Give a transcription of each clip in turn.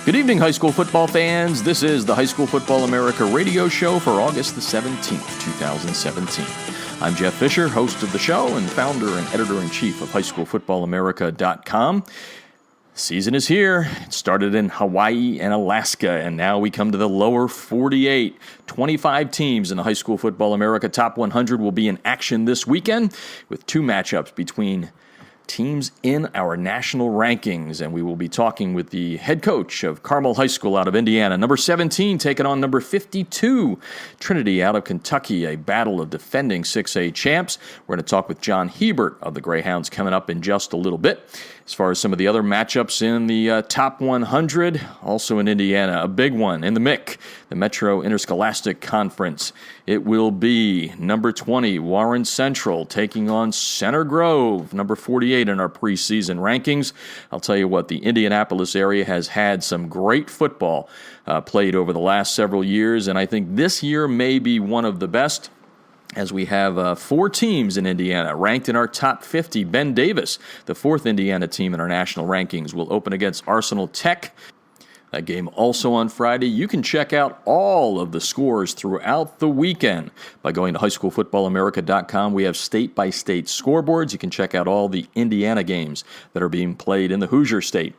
Good evening, high school football fans. This is the High School Football America radio show for August the 17th, 2017. I'm Jeff Fisher, host of the show and founder and editor-in-chief of highschoolfootballamerica.com. Season is here. It started in Hawaii and Alaska, and now we come to the lower 48. 25 teams in the High School Football America Top 100 will be in action this weekend with two matchups between teams in our national rankings, and we will be talking with the head coach of Carmel High School out of Indiana, number 17, taking on number 52, Trinity out of Kentucky, a battle of defending 6A champs. We're going to talk with John Hebert of the Greyhounds coming up in just a little bit. As far as some of the other matchups in the top 100, also in Indiana, a big one in the MIC, the Metro Interscholastic Conference. It will be number 20, Warren Central, taking on Center Grove, number 48 in our preseason rankings. I'll tell you what, the Indianapolis area has had some great football played over the last several years, and I think this year may be one of the best, as we have four teams in Indiana ranked in our top 50. Ben Davis, the fourth Indiana team in our national rankings, will open against Arsenal Tech. That game also on Friday. You can check out all of the scores throughout the weekend by going to highschoolfootballamerica.com. We have state-by-state scoreboards. You can check out all the Indiana games that are being played in the Hoosier State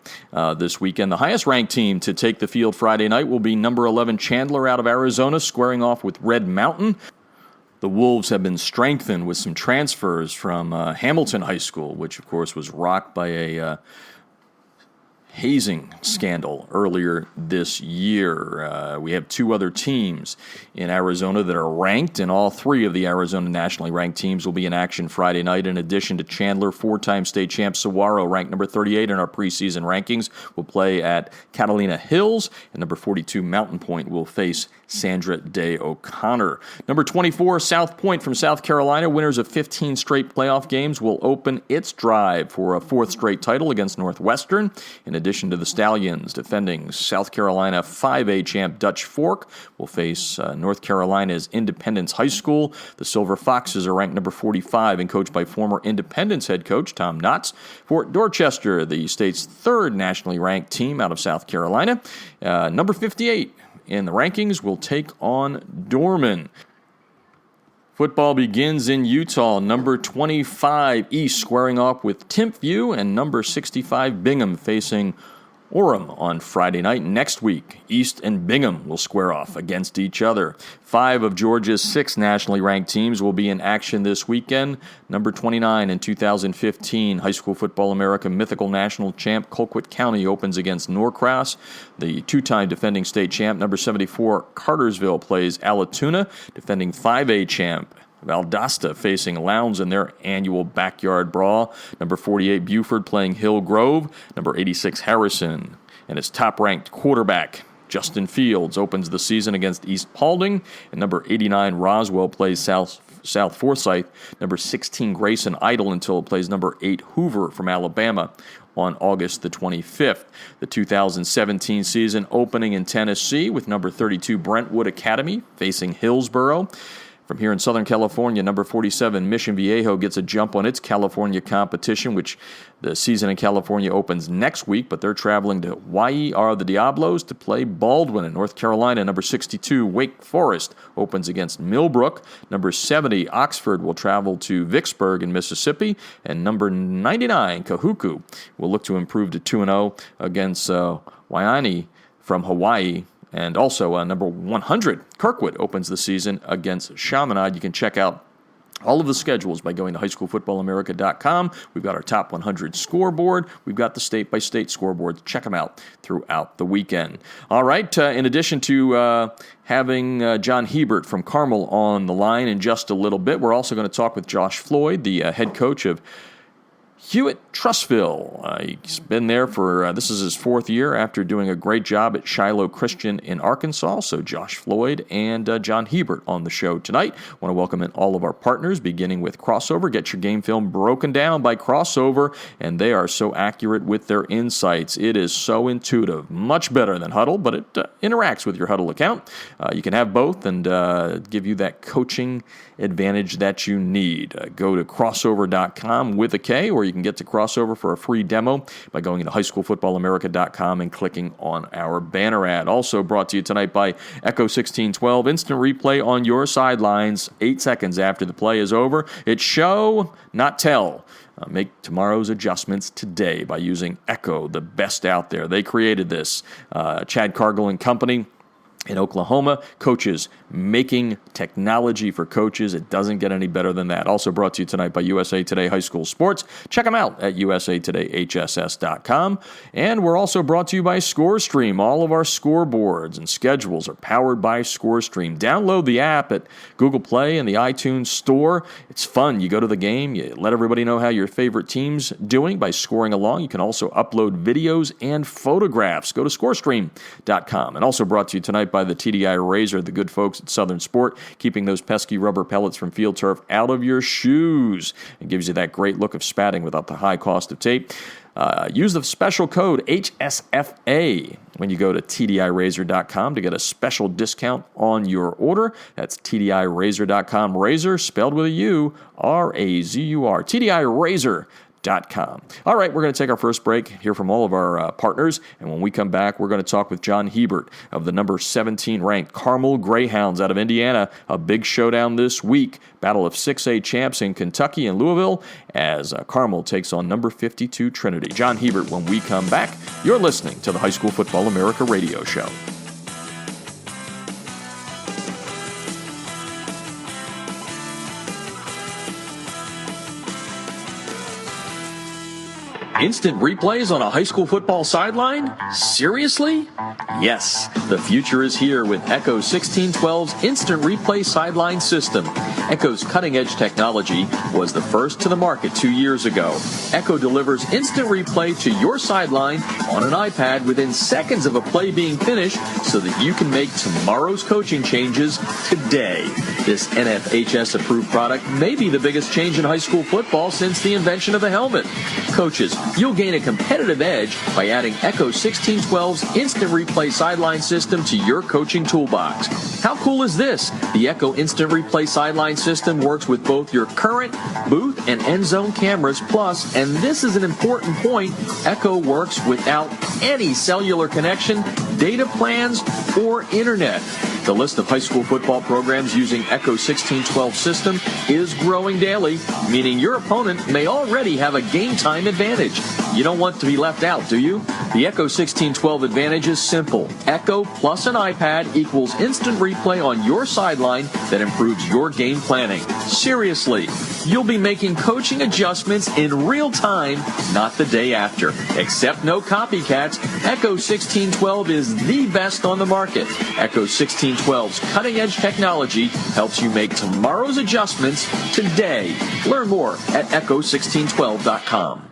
this weekend. The highest-ranked team to take the field Friday night will be number 11 Chandler out of Arizona, squaring off with Red Mountain. The Wolves have been strengthened with some transfers from Hamilton High School, which, of course, was rocked by a hazing scandal earlier this year. We have two other teams in Arizona that are ranked, and all three of the Arizona nationally ranked teams will be in action Friday night. In addition to Chandler, four-time state champ Saguaro, ranked number 38 in our preseason rankings, will play at Catalina Hills, and number 42 Mountain Point will face Sandra Day O'Connor. Number 24, South Point from South Carolina, winners of 15 straight playoff games, will open its drive for a fourth straight title against Northwestern. In addition to the Stallions, defending South Carolina 5A champ Dutch Fork will face North Carolina's Independence High School. The Silver Foxes are ranked number 45 and coached by former Independence head coach Tom Knotts. Fort Dorchester, the state's third nationally ranked team out of South Carolina, number 58 in the rankings, will take on Dorman. Football begins in Utah. Number 25 East squaring off with Timpview, and number 65 Bingham facing Orem on Friday night. Next week, East and Bingham will square off against each other. 5 of Georgia's 6 nationally ranked teams will be in action this weekend. Number 29 in 2015, High School Football America mythical national champ Colquitt County opens against Norcross. The two-time defending state champ, number 74, Cartersville, plays Allatoona. Defending 5A champ Valdosta facing Lowndes in their annual backyard brawl. Number 48, Buford, playing Hill Grove. Number 86, Harrison, and its top-ranked quarterback, Justin Fields, opens the season against East Paulding. And number 89, Roswell, plays South Forsyth. Number 16, Grayson Idle, until it plays number 8, Hoover from Alabama on August the 25th. The 2017 season opening in Tennessee with number 32, Brentwood Academy, facing Hillsboro. From here in Southern California, number 47, Mission Viejo, gets a jump on its California competition, which the season in California opens next week, but they're traveling to Y.E.R. the Diablos to play Baldwin in North Carolina. Number 62, Wake Forest, opens against Millbrook. Number 70, Oxford, will travel to Vicksburg in Mississippi. And number 99, Kahuku, will look to improve to 2-0 against Waianae from Hawaii. And also, number 100, Kirkwood, opens the season against Chaminade. You can check out all of the schedules by going to highschoolfootballamerica.com. We've got our top 100 scoreboard. We've got the state-by-state scoreboard. Check them out throughout the weekend. All right, in addition to having John Hebert from Carmel on the line in just a little bit, we're also going to talk with Josh Floyd, the head coach of Hewitt-Trussville. He's been there for, this is his fourth year after doing a great job at Shiloh Christian in Arkansas. So Josh Floyd and John Hebert on the show tonight. Want to welcome in all of our partners, beginning with Crossover. Get your game film broken down by Crossover, and they are so accurate with their insights. It is so intuitive, much better than Huddle, but it interacts with your Huddle account. You can have both and give you that coaching advantage that you need. Go to crossover.com with a K, or you can get to Crossover for a free demo by going to highschoolfootballamerica.com and clicking on our banner ad. Also brought to you tonight by Echo 1612. Instant replay on your sidelines 8 seconds after the play is over. It's show, not tell. Make tomorrow's adjustments today by using Echo, the best out there. They created this. Chad Cargill and Company in Oklahoma, coaches making technology for coaches. It doesn't get any better than that. Also brought to you tonight by USA Today High School Sports. Check them out at usatodayhss.com. And we're also brought to you by ScoreStream. All of our scoreboards and schedules are powered by ScoreStream. Download the app at Google Play and the iTunes Store. It's fun. You go to the game, you let everybody know how your favorite team's doing by scoring along. You can also upload videos and photographs. Go to scorestream.com. And also brought to you tonight by the TDI Razor, the good folks at Southern Sport, keeping those pesky rubber pellets from field turf out of your shoes. It gives you that great look of spatting without the high cost of tape. Use the special code HSFA when you go to TDIRazor.com to get a special discount on your order. That's TDIRazor.com. Razor, spelled with a U, R-A-Z-U-R. TDIRazor.com. All right, we're going to take our first break, hear from all of our partners, and when we come back, we're going to talk with John Hebert of the number 17 ranked Carmel Greyhounds out of Indiana. A big showdown this week. Battle of 6A champs in Kentucky and Louisville as Carmel takes on number 52 Trinity. John Hebert when we come back. You're listening to the High School Football America radio show. Instant replays on a high school football sideline? Seriously? Yes, the future is here with Echo 1612's Instant Replay Sideline System. Echo's cutting-edge technology was the first to the market 2 years ago. Echo delivers instant replay to your sideline on an iPad within seconds of a play being finished so that you can make tomorrow's coaching changes today. This NFHS-approved product may be the biggest change in high school football since the invention of the helmet. Coaches, you'll gain a competitive edge by adding Echo 1612's Instant Replay Sideline System to your coaching toolbox. How cool is this? The Echo Instant Replay Sideline System works with both your current booth and end zone cameras, plus, and this is an important point, Echo works without any cellular connection, data plans, or internet. The list of high school football programs using Echo 1612 system is growing daily, meaning your opponent may already have a game time advantage. You don't want to be left out, do you? The Echo 1612 advantage is simple. Echo plus an iPad equals instant replay on your sideline that improves your game planning. Seriously, you'll be making coaching adjustments in real time, not the day after. Except no copycats, Echo 1612 is the best on the market. Echo 1612's cutting-edge technology helps you make tomorrow's adjustments today. Learn more at echo1612.com.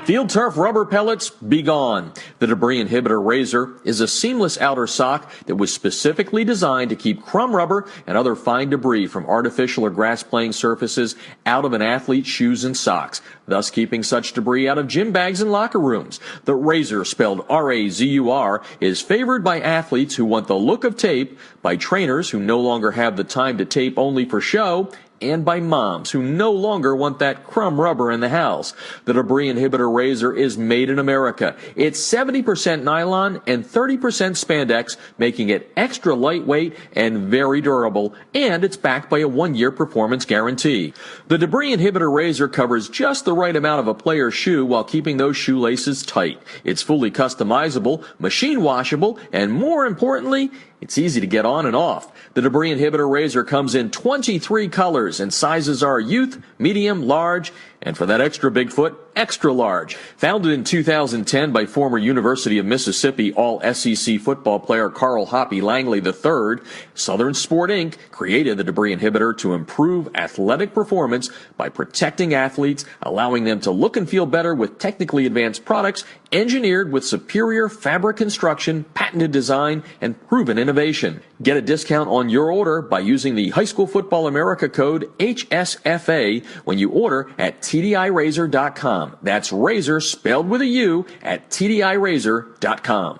Field turf rubber pellets, be gone. The Debris Inhibitor Razor is a seamless outer sock that was specifically designed to keep crumb rubber and other fine debris from artificial or grass playing surfaces out of an athlete's shoes and socks, thus keeping such debris out of gym bags and locker rooms. The Razor, spelled R-A-Z-U-R, is favored by athletes who want the look of tape, by trainers who no longer have the time to tape only for show, and by moms who no longer want that crumb rubber in the house. The Debris Inhibitor Razor is made in America. It's 70% nylon and 30% spandex, making it extra lightweight and very durable, and it's backed by a 1-year performance guarantee. The Debris Inhibitor Razor covers just the right amount of a player's shoe while keeping those shoelaces tight. It's fully customizable, machine washable, and more importantly, it's easy to get on and off. The Debris Inhibitor Razor comes in 23 colors and sizes are youth, medium, large, and for that extra big foot, extra large. Founded in 2010 by former University of Mississippi All-SEC football player Carl Hoppy Langley III, Southern Sport Inc. created the Debris Inhibitor to improve athletic performance by protecting athletes, allowing them to look and feel better with technically advanced products engineered with superior fabric construction, patented design, and proven innovation. Get a discount on your order by using the High School Football America code HSFA when you order at TDIRazor.com. That's razor spelled with a U at TDIRazor.com.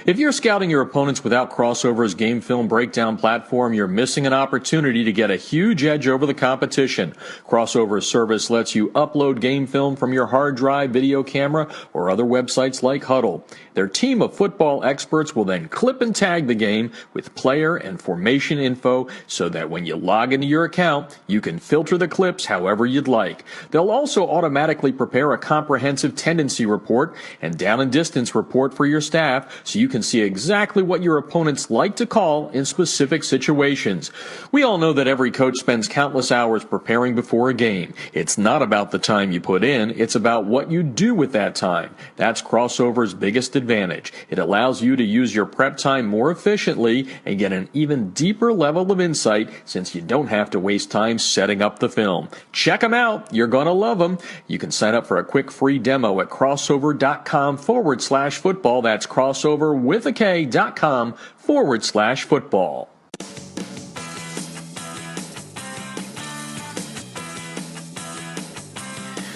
If you're scouting your opponents without Crossover's game film breakdown platform, you're missing an opportunity to get a huge edge over the competition. Crossover's service lets you upload game film from your hard drive, video camera, or other websites like Huddle. Their team of football experts will then clip and tag the game with player and formation info so that when you log into your account, you can filter the clips however you'd like. They'll also automatically prepare a comprehensive tendency report and down and distance report for your staff so you can see exactly what your opponents like to call in specific situations. We all know that every coach spends countless hours preparing before a game. It's not about the time you put in, it's about what you do with that time. That's Crossover's biggest advantage. It allows you to use your prep time more efficiently and get an even deeper level of insight since you don't have to waste time setting up the film. Check them out. You're going to love them. You can sign up for a quick free demo at crossover.com/football. That's crossover.com/football.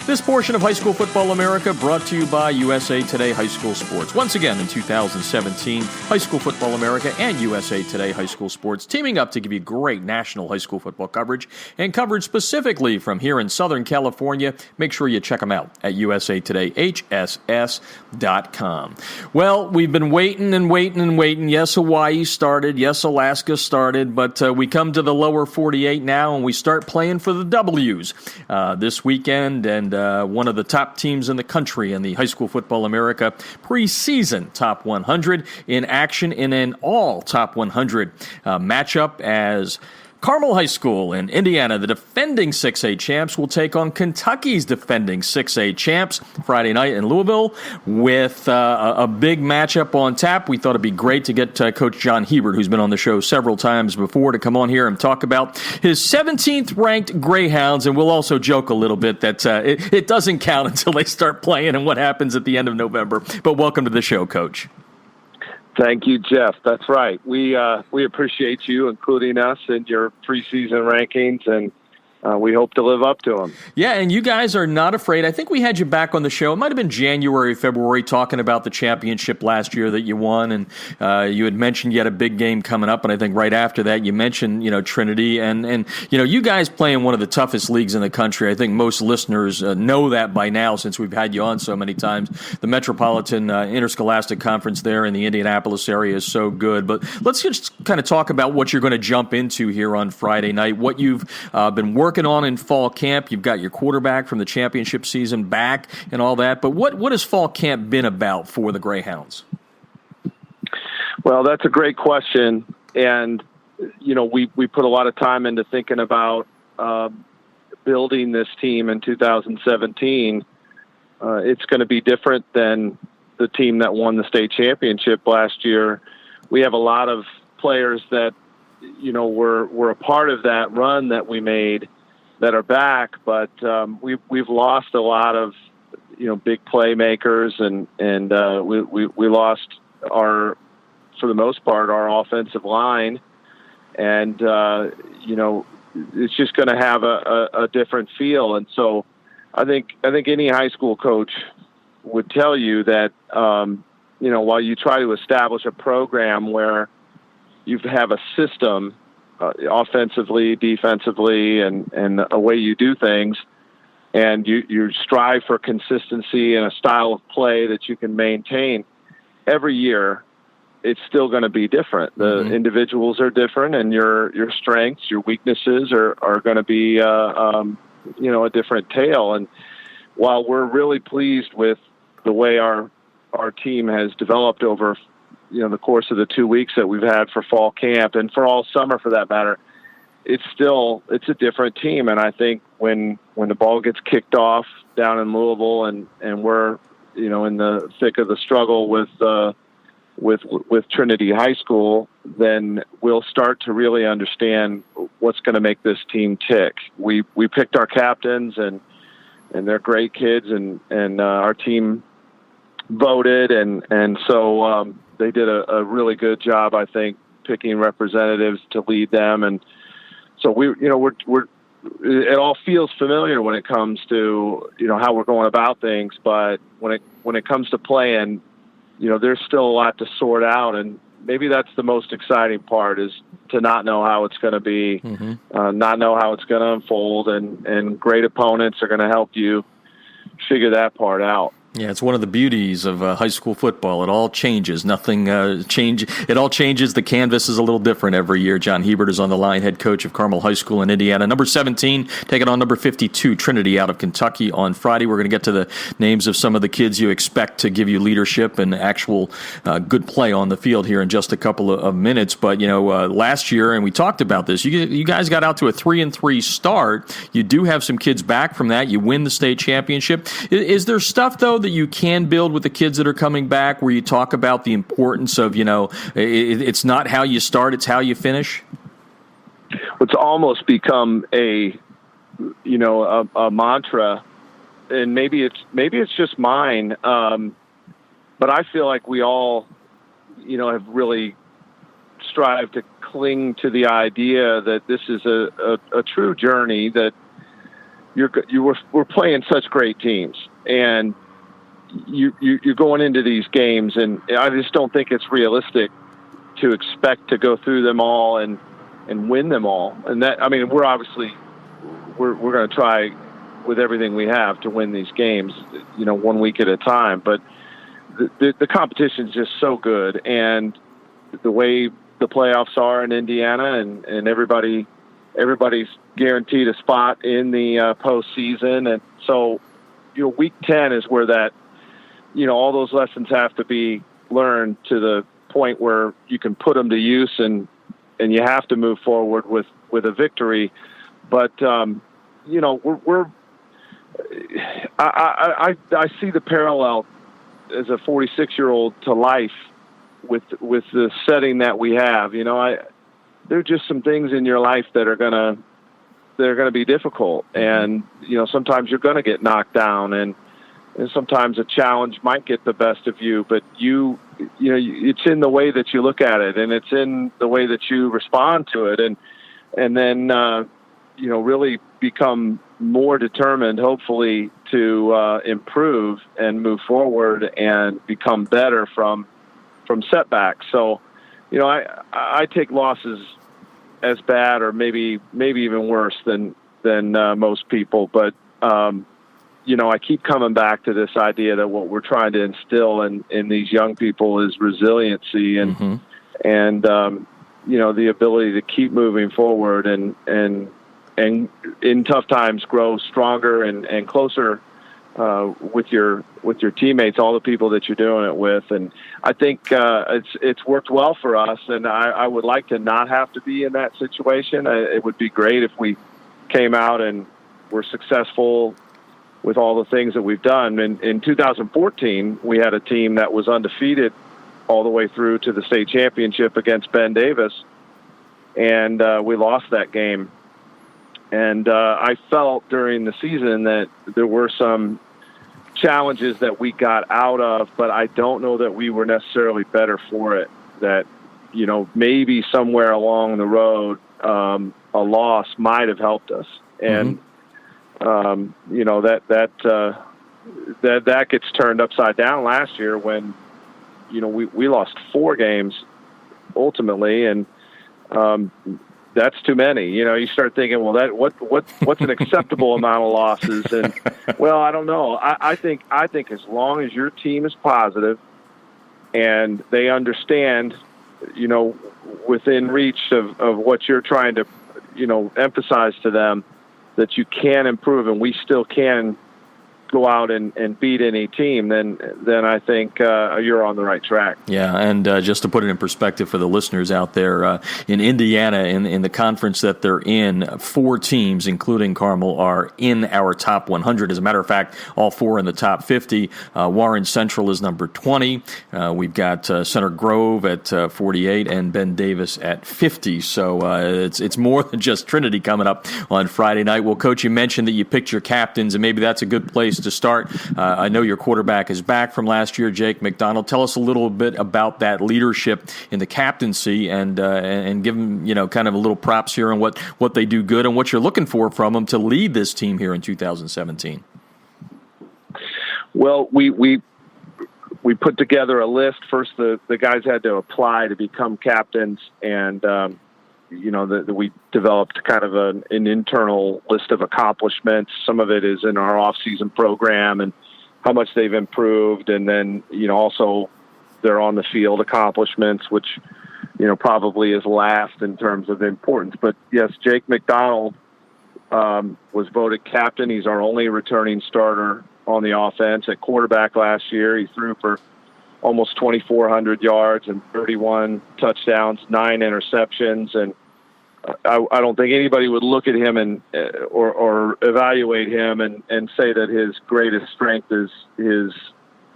This portion of High School Football America brought to you by USA Today High School Sports. Once again in 2017, High School Football America and USA Today High School Sports teaming up to give you great national high school football coverage and coverage specifically from here in Southern California. Make sure you check them out at usatodayhss.com. Well, we've been waiting and waiting and waiting. Yes, Hawaii started. Yes, Alaska started. But we come to the lower 48 now and we start playing for the W's this weekend. And one of the top teams in the country in the High School Football America preseason Top 100 in action in an all Top 100 matchup as Carmel High School in Indiana, the defending 6A champs, will take on Kentucky's defending 6A champs Friday night in Louisville with a big matchup on tap. We thought it'd be great to get Coach John Hebert, who's been on the show several times before, to come on here and talk about his 17th ranked Greyhounds. And we'll also joke a little bit that it doesn't count until they start playing and what happens at the end of November. But welcome to the show, Coach. Thank you, Jeff. That's right. We appreciate you including us in your preseason rankings, and we hope to live up to them. Yeah, and you guys are not afraid. I think we had you back on the show. It might have been January, February, talking about the championship last year that you won, and you had mentioned you had a big game coming up, and I think right after that you mentioned, Trinity, and you guys play in one of the toughest leagues in the country. I think most listeners know that by now since we've had you on so many times. The Metropolitan Interscholastic Conference there in the Indianapolis area is so good. But let's just kind of talk about what you're going to jump into here on Friday night, what you've been working on in fall camp. You've got your quarterback from the championship season back and all that. But what has fall camp been about for the Greyhounds? Well, that's a great question. And, we put a lot of time into thinking about building this team in 2017. It's going to be different than the team that won the state championship last year. We have a lot of players that, were a part of that run that we made that are back, but we've lost a lot of big playmakers, and we lost for the most part our offensive line, and it's just going to have a different feel. And so I think any high school coach would tell you that while you try to establish a program where you have a system, offensively, defensively, and a way you do things, and you strive for consistency and a style of play that you can maintain every year, it's still going to be different. The individuals are different, and your strengths, your weaknesses are going to be a different tale. And while we're really pleased with the way our team has developed over the course of the 2 weeks that we've had for fall camp and for all summer for that matter, it's a different team. And I think when the ball gets kicked off down in Louisville and we're, in the thick of the struggle with Trinity High School, then we'll start to really understand what's going to make this team tick. We picked our captains and they're great kids, and our team voted, and so they did a really good job, I think, picking representatives to lead them. And so it all feels familiar when it comes to how we're going about things, but when it comes to playing, there's still a lot to sort out, and maybe that's the most exciting part, is to not know how it's going to be, not know how it's going to unfold, and great opponents are going to help you figure that part out. Yeah, it's one of the beauties of high school football. It all changes. It all changes. The canvas is a little different every year. John Hebert is on the line, head coach of Carmel High School in Indiana. Number 17, taking on number 52, Trinity out of Kentucky on Friday. We're going to get to the names of some of the kids you expect to give you leadership and actual good play on the field here in just a couple of minutes. But, last year, and we talked about this, you guys got out to a 3-3 start. You do have some kids back from that. You win the state championship. Is there stuff, though, that you can build with the kids that are coming back where you talk about the importance of, it's not how you start, it's how you finish? It's almost become a mantra, and maybe it's just mine. But I feel like we all, have really strived to cling to the idea that this is a true journey, that we're playing such great teams, and you're going into these games, and I just don't think it's realistic to expect to go through them all and win them all. And that, we're obviously we're going to try with everything we have to win these games, 1 week at a time. But the competition is just so good, and the way the playoffs are in Indiana, and everybody's guaranteed a spot in the postseason, and so week 10 is where that. All those lessons have to be learned to the point where you can put them to use, and you have to move forward with a victory. But, I see the parallel as a 46-year-old to life with the setting that we have. There are just some things in your life that are going to be difficult. And, sometimes you're going to get knocked down, and sometimes a challenge might get the best of you, but it's in the way that you look at it, and it's in the way that you respond to it, and then really become more determined, hopefully, to improve and move forward and become better from setbacks. So, I take losses as bad, or maybe even worse than most people, but I keep coming back to this idea that what we're trying to instill in these young people is resiliency and the ability to keep moving forward and in tough times grow stronger and closer with your teammates, all the people that you're doing it with. And I think it's worked well for us, and I would like to not have to be in that situation. It would be great if we came out and were successful with all the things that we've done. In 2014, we had a team that was undefeated all the way through to the state championship against Ben Davis, and we lost that game. And I felt during the season that there were some challenges that we got out of, but I don't know that we were necessarily better for it. That, maybe somewhere along the road, a loss might have helped us. And that gets turned upside down last year when, we lost 4 games ultimately, and that's too many. You start thinking, well, what's an acceptable amount of losses? And well, I don't know. I think as long as your team is positive and they understand, within reach of what you're trying to, emphasize to them, that you can improve and we still can go out and beat any team, then I think you're on the right track. Yeah, and just to put it in perspective for the listeners out there, in Indiana, in the conference that they're in, 4 teams, including Carmel, are in our top 100. As a matter of fact, all 4 in the top 50. Warren Central is number 20. We've got Center Grove at 48 and Ben Davis at 50. So it's more than just Trinity coming up on Friday night. Well, Coach, you mentioned that you picked your captains, and maybe that's a good place to start. I know your quarterback is back from last year, Jake McDonald. Tell us a little bit about that leadership in the captaincy, and give them, kind of a little props here on what they do good and what you're looking for from them to lead this team here in 2017. Well, we we put together a list. First, the guys had to apply to become captains, and we developed kind of an internal list of accomplishments. Some of it is in our off-season program and how much they've improved, and then also their on the field accomplishments, which probably is last in terms of importance. But yes, Jake McDonald was voted captain. He's our only returning starter on the offense. At quarterback last year, he threw for almost 2,400 yards and 31 touchdowns, 9 interceptions. And I don't think anybody would look at him and or evaluate him and say that his greatest strength is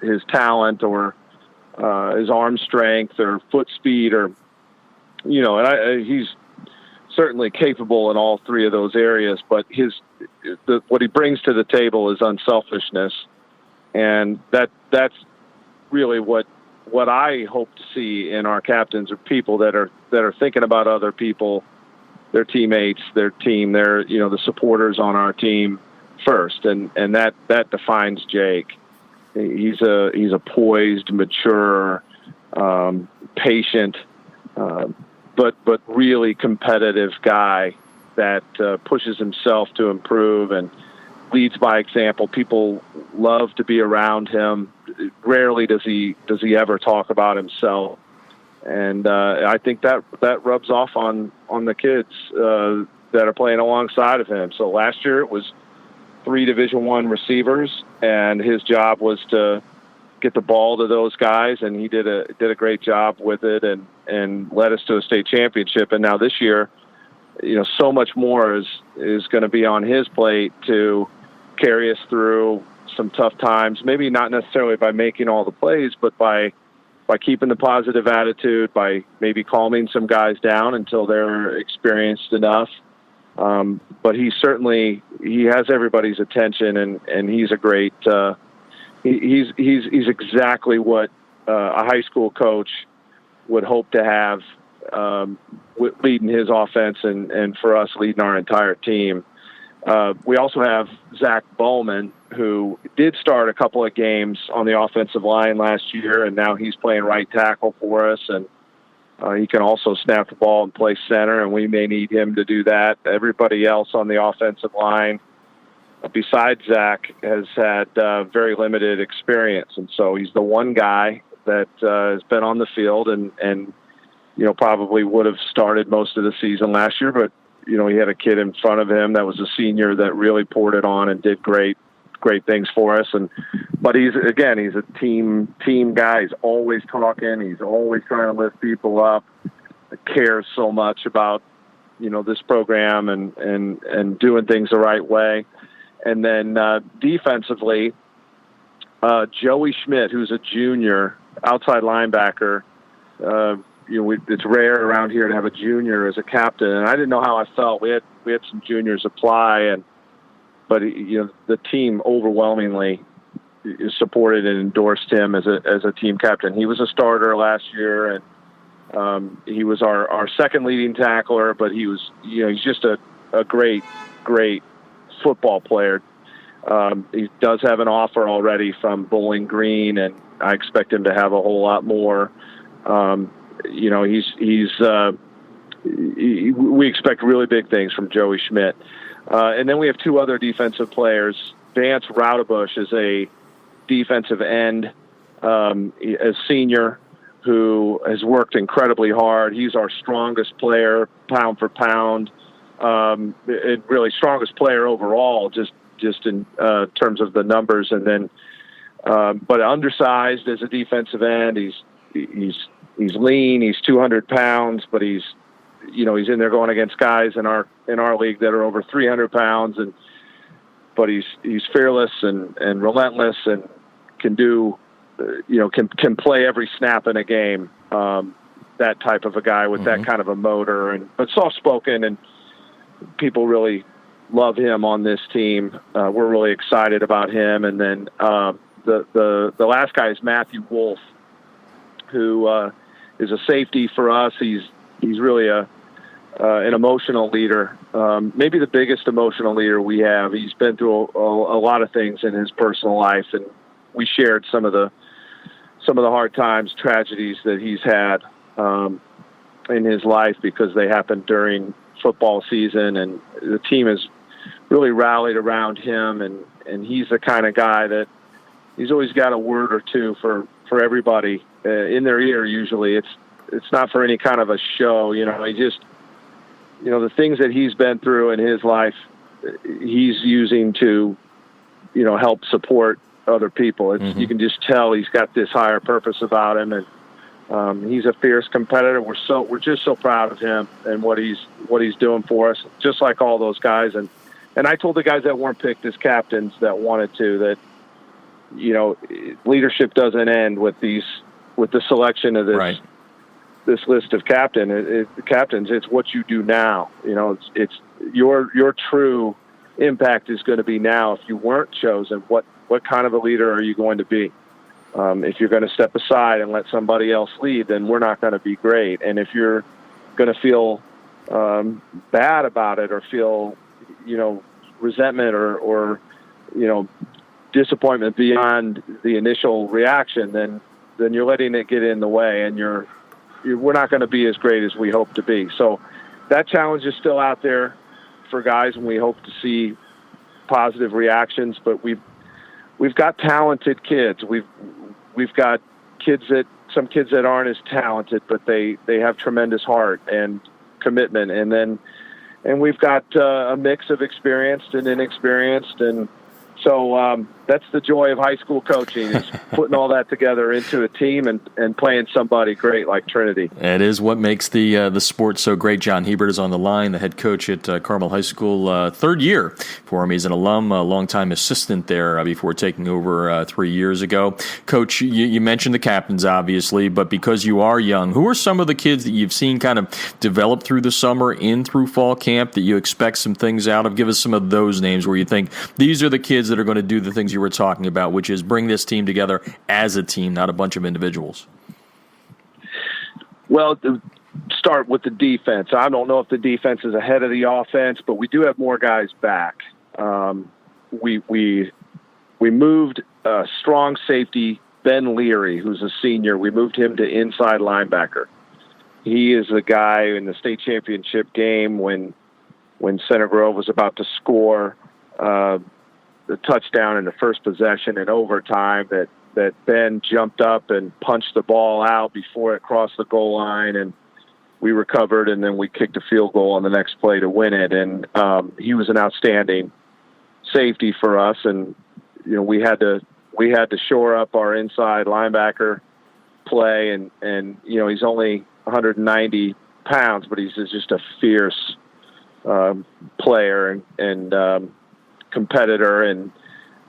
his talent or his arm strength or foot speed or, he's certainly capable in all three of those areas, but what he brings to the table is unselfishness. And that's really what I hope to see in our captains, are people that are thinking about other people, their teammates, their team, their, the supporters on our team first. And that defines Jake. He's a poised, mature, patient, but really competitive guy that pushes himself to improve and leads by example. People love to be around him. Rarely does he ever talk about himself. And I think that rubs off on the kids that are playing alongside of him. So last year it was 3 Division I receivers, and his job was to get the ball to those guys, and he did a great job with it and led us to a state championship. And now this year, so much more is going to be on his plate to carry us through some tough times, maybe not necessarily by making all the plays, but by keeping the positive attitude, by maybe calming some guys down until they're experienced enough. But he has everybody's attention, and he's a great, he's exactly what a high school coach would hope to have leading his offense and for us leading our entire team. We also have Zach Bowman, who did start a couple of games on the offensive line last year, and now he's playing right tackle for us. And he can also snap the ball and play center, and we may need him to do that. Everybody else on the offensive line, besides Zach, has had very limited experience. And so he's the one guy that has been on the field and probably would have started most of the season last year, but he had a kid in front of him that was a senior that really poured it on and did great things for us. But he's a team guy. He's always talking. He's always trying to lift people up. Cares so much about, this program and doing things the right way. And then defensively, Joey Schmidt, who's a junior outside linebacker. It's rare around here to have a junior as a captain, and I didn't know how I felt. We had some juniors apply, but the team overwhelmingly supported and endorsed him as a team captain. He was a starter last year, and he was our second leading tackler. But he was, he's just a great football player. He does have an offer already from Bowling Green, and I expect him to have a whole lot more. We expect really big things from Joey Schmidt. And then we have 2 other defensive players. Vance Raudebush is a defensive end, a senior who has worked incredibly hard. He's our strongest player, pound for pound, and really strongest player overall, just in terms of the numbers. And then, but undersized as a defensive end. He's lean. He's 200 pounds, but he's in there going against guys in our league that are over 300 pounds. But he's fearless and relentless and can do, can play every snap in a game. That type of a guy with that kind of a motor but soft spoken, and people really love him on this team. We're really excited about him. And then the last guy is Matthew Wolf, who is a safety for us. He's really an emotional leader, maybe the biggest emotional leader we have. He's been through a lot of things in his personal life, and we shared some of the some of the hard times, tragedies that he's had in his life because they happened during football season, and the team has really rallied around him, and he's the kind of guy that he's always got a word or two for everybody in their ear. Usually it's not for any kind of a show, he just, the things that he's been through in his life, he's using to, help support other people. You can just tell he's got this higher purpose about him, and he's a fierce competitor. We're just so proud of him and what he's doing for us, just like all those guys. And I told the guys that weren't picked as captains that wanted to, that, leadership doesn't end with the selection of this, right. This list of captains. It's what you do now. It's your true impact is going to be now. If you weren't chosen, what kind of a leader are you going to be? If you're going to step aside and let somebody else lead, then we're not going to be great. And if you're going to feel bad about it, or feel, resentment or disappointment beyond the initial reaction, then you're letting it get in the way, and we're not going to be as great as we hope to be. So that challenge is still out there for guys, and we hope to see positive reactions. But we've got talented kids. We've got some kids that aren't as talented, but they have tremendous heart and commitment. And we've got a mix of experienced and inexperienced, and so that's the joy of high school coaching, is putting all that together into a team and playing somebody great like Trinity. It is what makes the sport so great. John Hebert is on the line, the head coach at Carmel High School, third year for him. He's an alum, a longtime assistant there before taking over 3 years ago. Coach, you mentioned the captains, obviously, but because you are young, who are some of the kids that you've seen kind of develop through the summer, through fall camp, that you expect some things out of? Give us some of those names where you think these are the kids that are going to do the things you were talking about, which is bring this team together as a team, not a bunch of individuals. Well, start with the defense. I don't know if the defense is ahead of the offense, but we do have more guys back. We moved strong safety Ben Leary, who's a senior. We moved him to inside linebacker. He is the guy in the state championship game when Center Grove was about to score the touchdown in the first possession in overtime, that Ben jumped up and punched the ball out before it crossed the goal line, and we recovered, and then we kicked a field goal on the next play to win it. And he was an outstanding safety for us, and we had to shore up our inside linebacker play, and he's only 190 pounds, but he's just a fierce player and competitor. And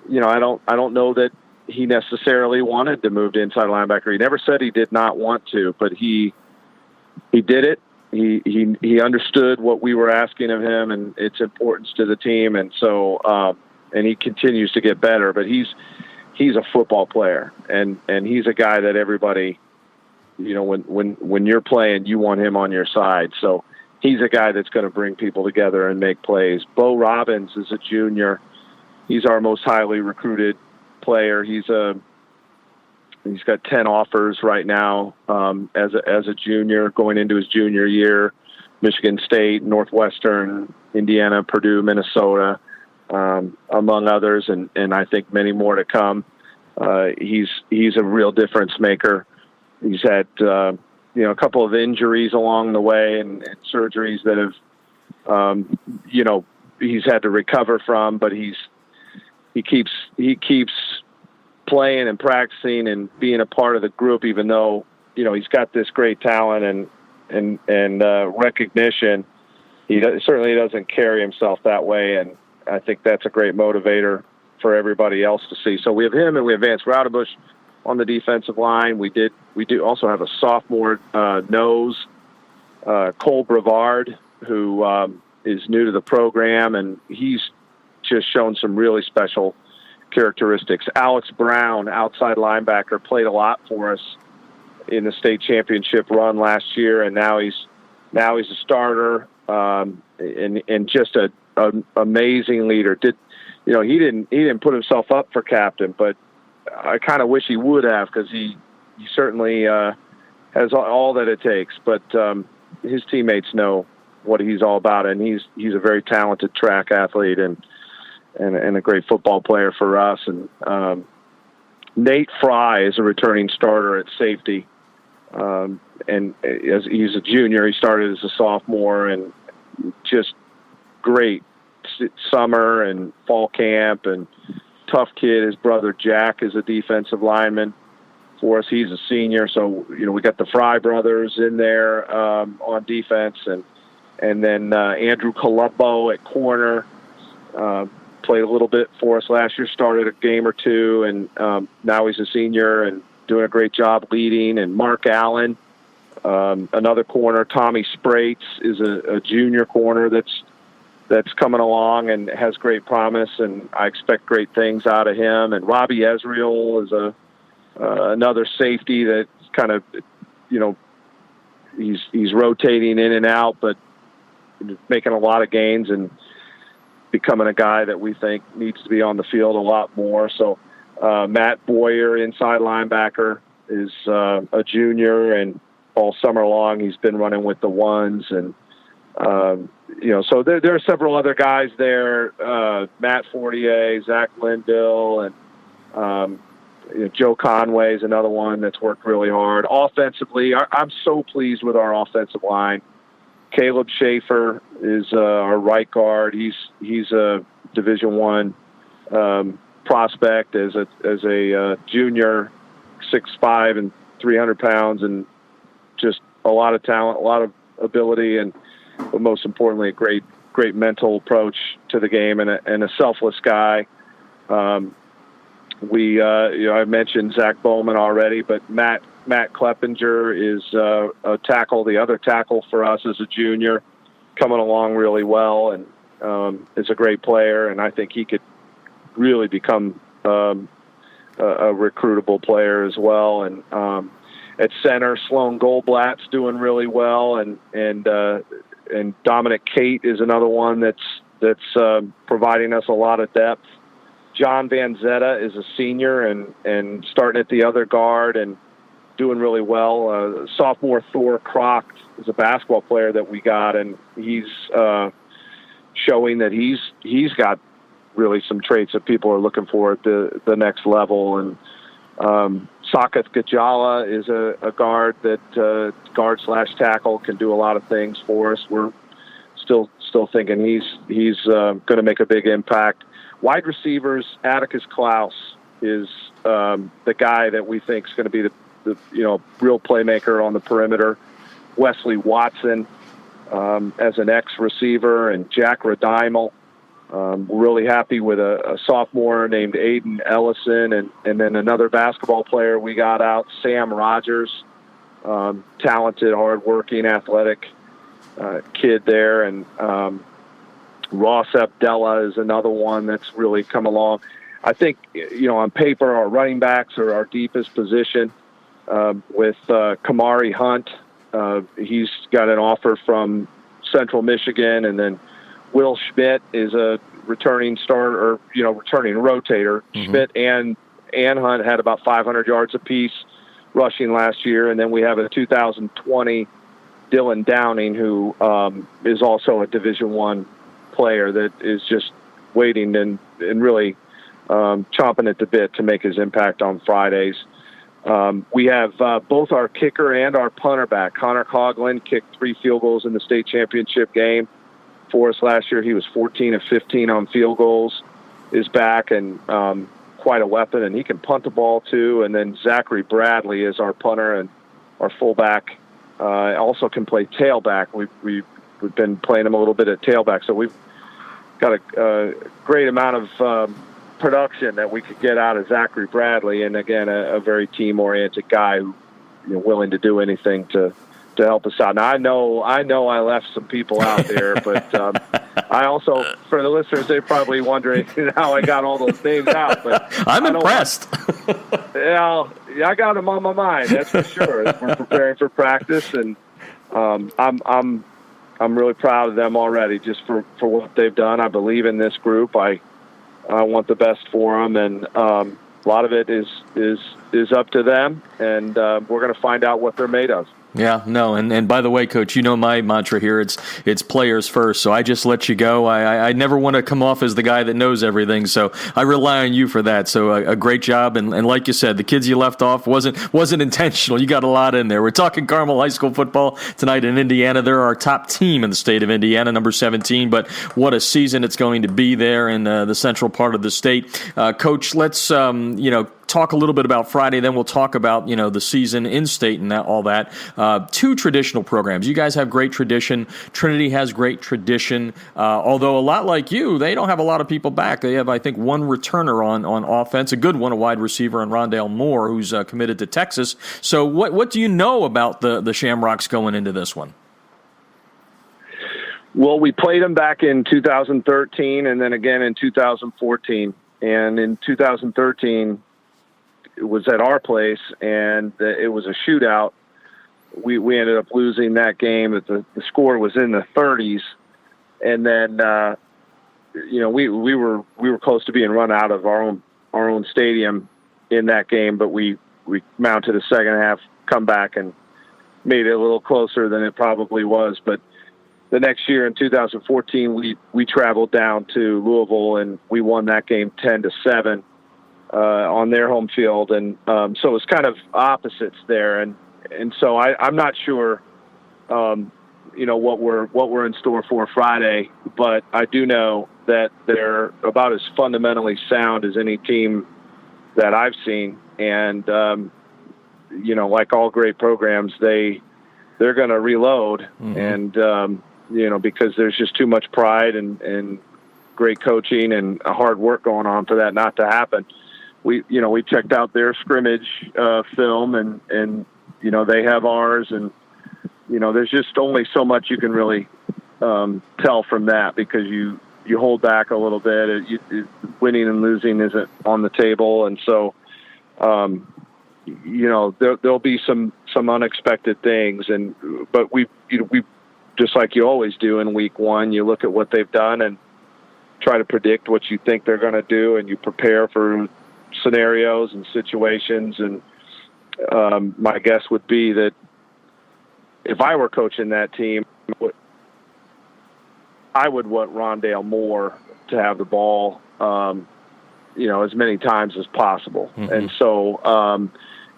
I don't know that he necessarily wanted to move to inside linebacker. He never said he did not want to, but he did it. He understood what we were asking of him and its importance to the team, and so and he continues to get better. But he's a football player, and he's a guy that everybody, when you're playing, you want him on your side. So he's a guy that's going to bring people together and make plays. Bo Robbins is a junior. He's our most highly recruited player. He's got 10 offers right now as a junior going into his junior year. Michigan State, Northwestern, Indiana, Purdue, Minnesota, among others, and I think many more to come. He's a real difference maker. He's had a couple of injuries along the way and surgeries that have he's had to recover from, but he keeps playing and practicing and being a part of the group, even though he's got this great talent and recognition. He certainly doesn't carry himself that way, and I think that's a great motivator for everybody else to see. So we have him, and we have Vance Raudebush on the defensive line. We do also have a sophomore nose, Cole Brevard, who is new to the program, and he's just shown some really special characteristics. Alex Brown, outside linebacker, played a lot for us in the state championship run last year, and now he's a starter and just an amazing leader. He didn't put himself up for captain, but I kind of wish he would have, because he he certainly has all that it takes. But his teammates know what he's all about, and he's a very talented track athlete and a great football player for us. And Nate Fry is a returning starter at safety, and as he's a junior, he started as a sophomore, and just great summer and fall camp, and tough kid. His brother Jack is a defensive lineman for us. He's a senior, so we got the Fry brothers in there on defense, and then Andrew Colombo at corner played a little bit for us last year, started a game or two, and now he's a senior and doing a great job leading. And Mark Allen, another corner. Tommy Sprates is a junior corner that's coming along and has great promise, and I expect great things out of him. And Robbie Ezreal is another safety that kind of, he's rotating in and out, but making a lot of gains and becoming a guy that we think needs to be on the field a lot more. So Matt Boyer, inside linebacker, is a junior, and all summer long he's been running with the ones. And so there are several other guys there, Matt Fortier, Zach Linville, and Joe Conway is another one that's worked really hard. Offensively, I'm so pleased with our offensive line. Caleb Schaefer is our right guard. He's a Division I prospect as a junior, 6'5" and 300 pounds, and just a lot of talent, a lot of ability, but most importantly, a great mental approach to the game, and a selfless guy. I mentioned Zach Bowman already, but Matt Kleppinger is a tackle, the other tackle for us as a junior, coming along really well, and is a great player, and I think he could really become a recruitable player as well. And at center, Sloan Goldblatt's doing really well, and Dominic Cate is another one that's providing us a lot of depth. John Van Zetta is a senior and starting at the other guard and doing really well. Sophomore Thor Kroc is a basketball player that we got, and he's showing that he's got really some traits that people are looking for at the next level. And Sakath Gajala is a guard that guard/tackle can do a lot of things for us. We're still thinking he's going to make a big impact. Wide receivers, Atticus Klaus is the guy that we think is going to be the real playmaker on the perimeter. Wesley Watson as an ex-receiver, and Jack Redimal. We're really happy with a sophomore named Aiden Ellison, and then another basketball player we got out, Sam Rogers, talented, hardworking, athletic kid there, and Ross Abdella is another one that's really come along. I think, on paper, our running backs are our deepest position with Kamari Hunt. He's got an offer from Central Michigan, and then Will Schmidt is a returning starter, returning rotator. Mm-hmm. Schmidt and Hunt had about 500 yards apiece rushing last year, and then we have a 2020 Dylan Downing, who is also a Division I player that is just waiting and really chomping at the bit to make his impact on Fridays. We have both our kicker and our punter back. Connor Coughlin kicked 3 field goals in the state championship game for us last year. He was 14 of 15 on field goals, is back, and quite a weapon, and he can punt the ball too. And then Zachary Bradley is our punter, and our fullback also can play tailback. We've been playing him a little bit at tailback, so we've got a great amount of production that we could get out of Zachary Bradley, and again, a very team-oriented guy who willing to do anything to help us out. Now, I know I left some people out there, but I also, for the listeners, they're probably wondering how I got all those names out. But I'm impressed. I got them on my mind, that's for sure. We're preparing for practice, and I'm really proud of them already, just for what they've done. I believe in this group. I want the best for them, and a lot of it is is up to them, and we're going to find out what they're made of. Yeah, no, and by the way, Coach, you know my mantra here. It's players first. So I just let you go. I never want to come off as the guy that knows everything. So I rely on you for that. So a great job, and like you said, the kids you left off wasn't intentional. You got a lot in there. We're talking Carmel High School football tonight in Indiana. They're our top team in the state of Indiana, number 17. But what a season it's going to be there in the central part of the state, Coach. Let's talk a little bit about Friday, then we'll talk about, the season in state and all that. Two traditional programs. You guys have great tradition. Trinity has great tradition. Although a lot like you, they don't have a lot of people back. They have, I think, one returner on offense, a good one, a wide receiver, and Rondale Moore, who's committed to Texas. So what do you know about the Shamrocks going into this one? Well, we played them back in 2013 and then again in 2014. And in 2013, it was at our place, and it was a shootout. We ended up losing that game. The score was in the 30s, and then we were close to being run out of our own stadium in that game, but we mounted a second half comeback and made it a little closer than it probably was. But the next year in 2014, we traveled down to Louisville, and we won that game 10-7. On their home field, and so it was kind of opposites there, and so I'm not sure, what we're in store for Friday, but I do know that they're about as fundamentally sound as any team that I've seen, and like all great programs, they're going to reload, and because there's just too much pride and great coaching and hard work going on for that not to happen. We checked out their scrimmage film, and they have ours, and there's just only so much you can really tell from that, because you hold back a little bit. Winning and losing isn't on the table, and so there'll be some unexpected things, but we just like you always do in week one, you look at what they've done and try to predict what you think they're going to do, and you prepare for scenarios and situations. And my guess would be that if I were coaching that team, I would want Rondale Moore to have the ball, as many times as possible. And so,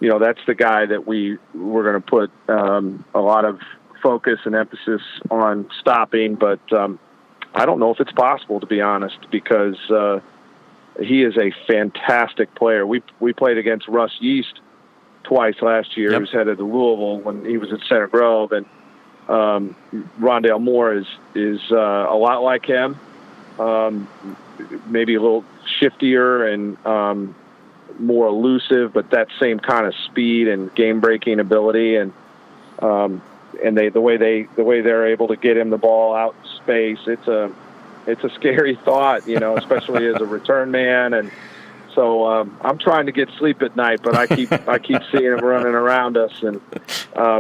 that's the guy that we're going to put a lot of focus and emphasis on stopping. But I don't know if it's possible, to be honest, because he is a fantastic player. We played against Russ Yeast twice last year. Yep. He was headed to Louisville when he was at Center Grove, and Rondale Moore is a lot like him, maybe a little shiftier and more elusive, but that same kind of speed and game-breaking ability, and the way they're able to get him the ball out in space, it's a scary thought, especially as a return man. And so I'm trying to get sleep at night, but I keep seeing him running around us, and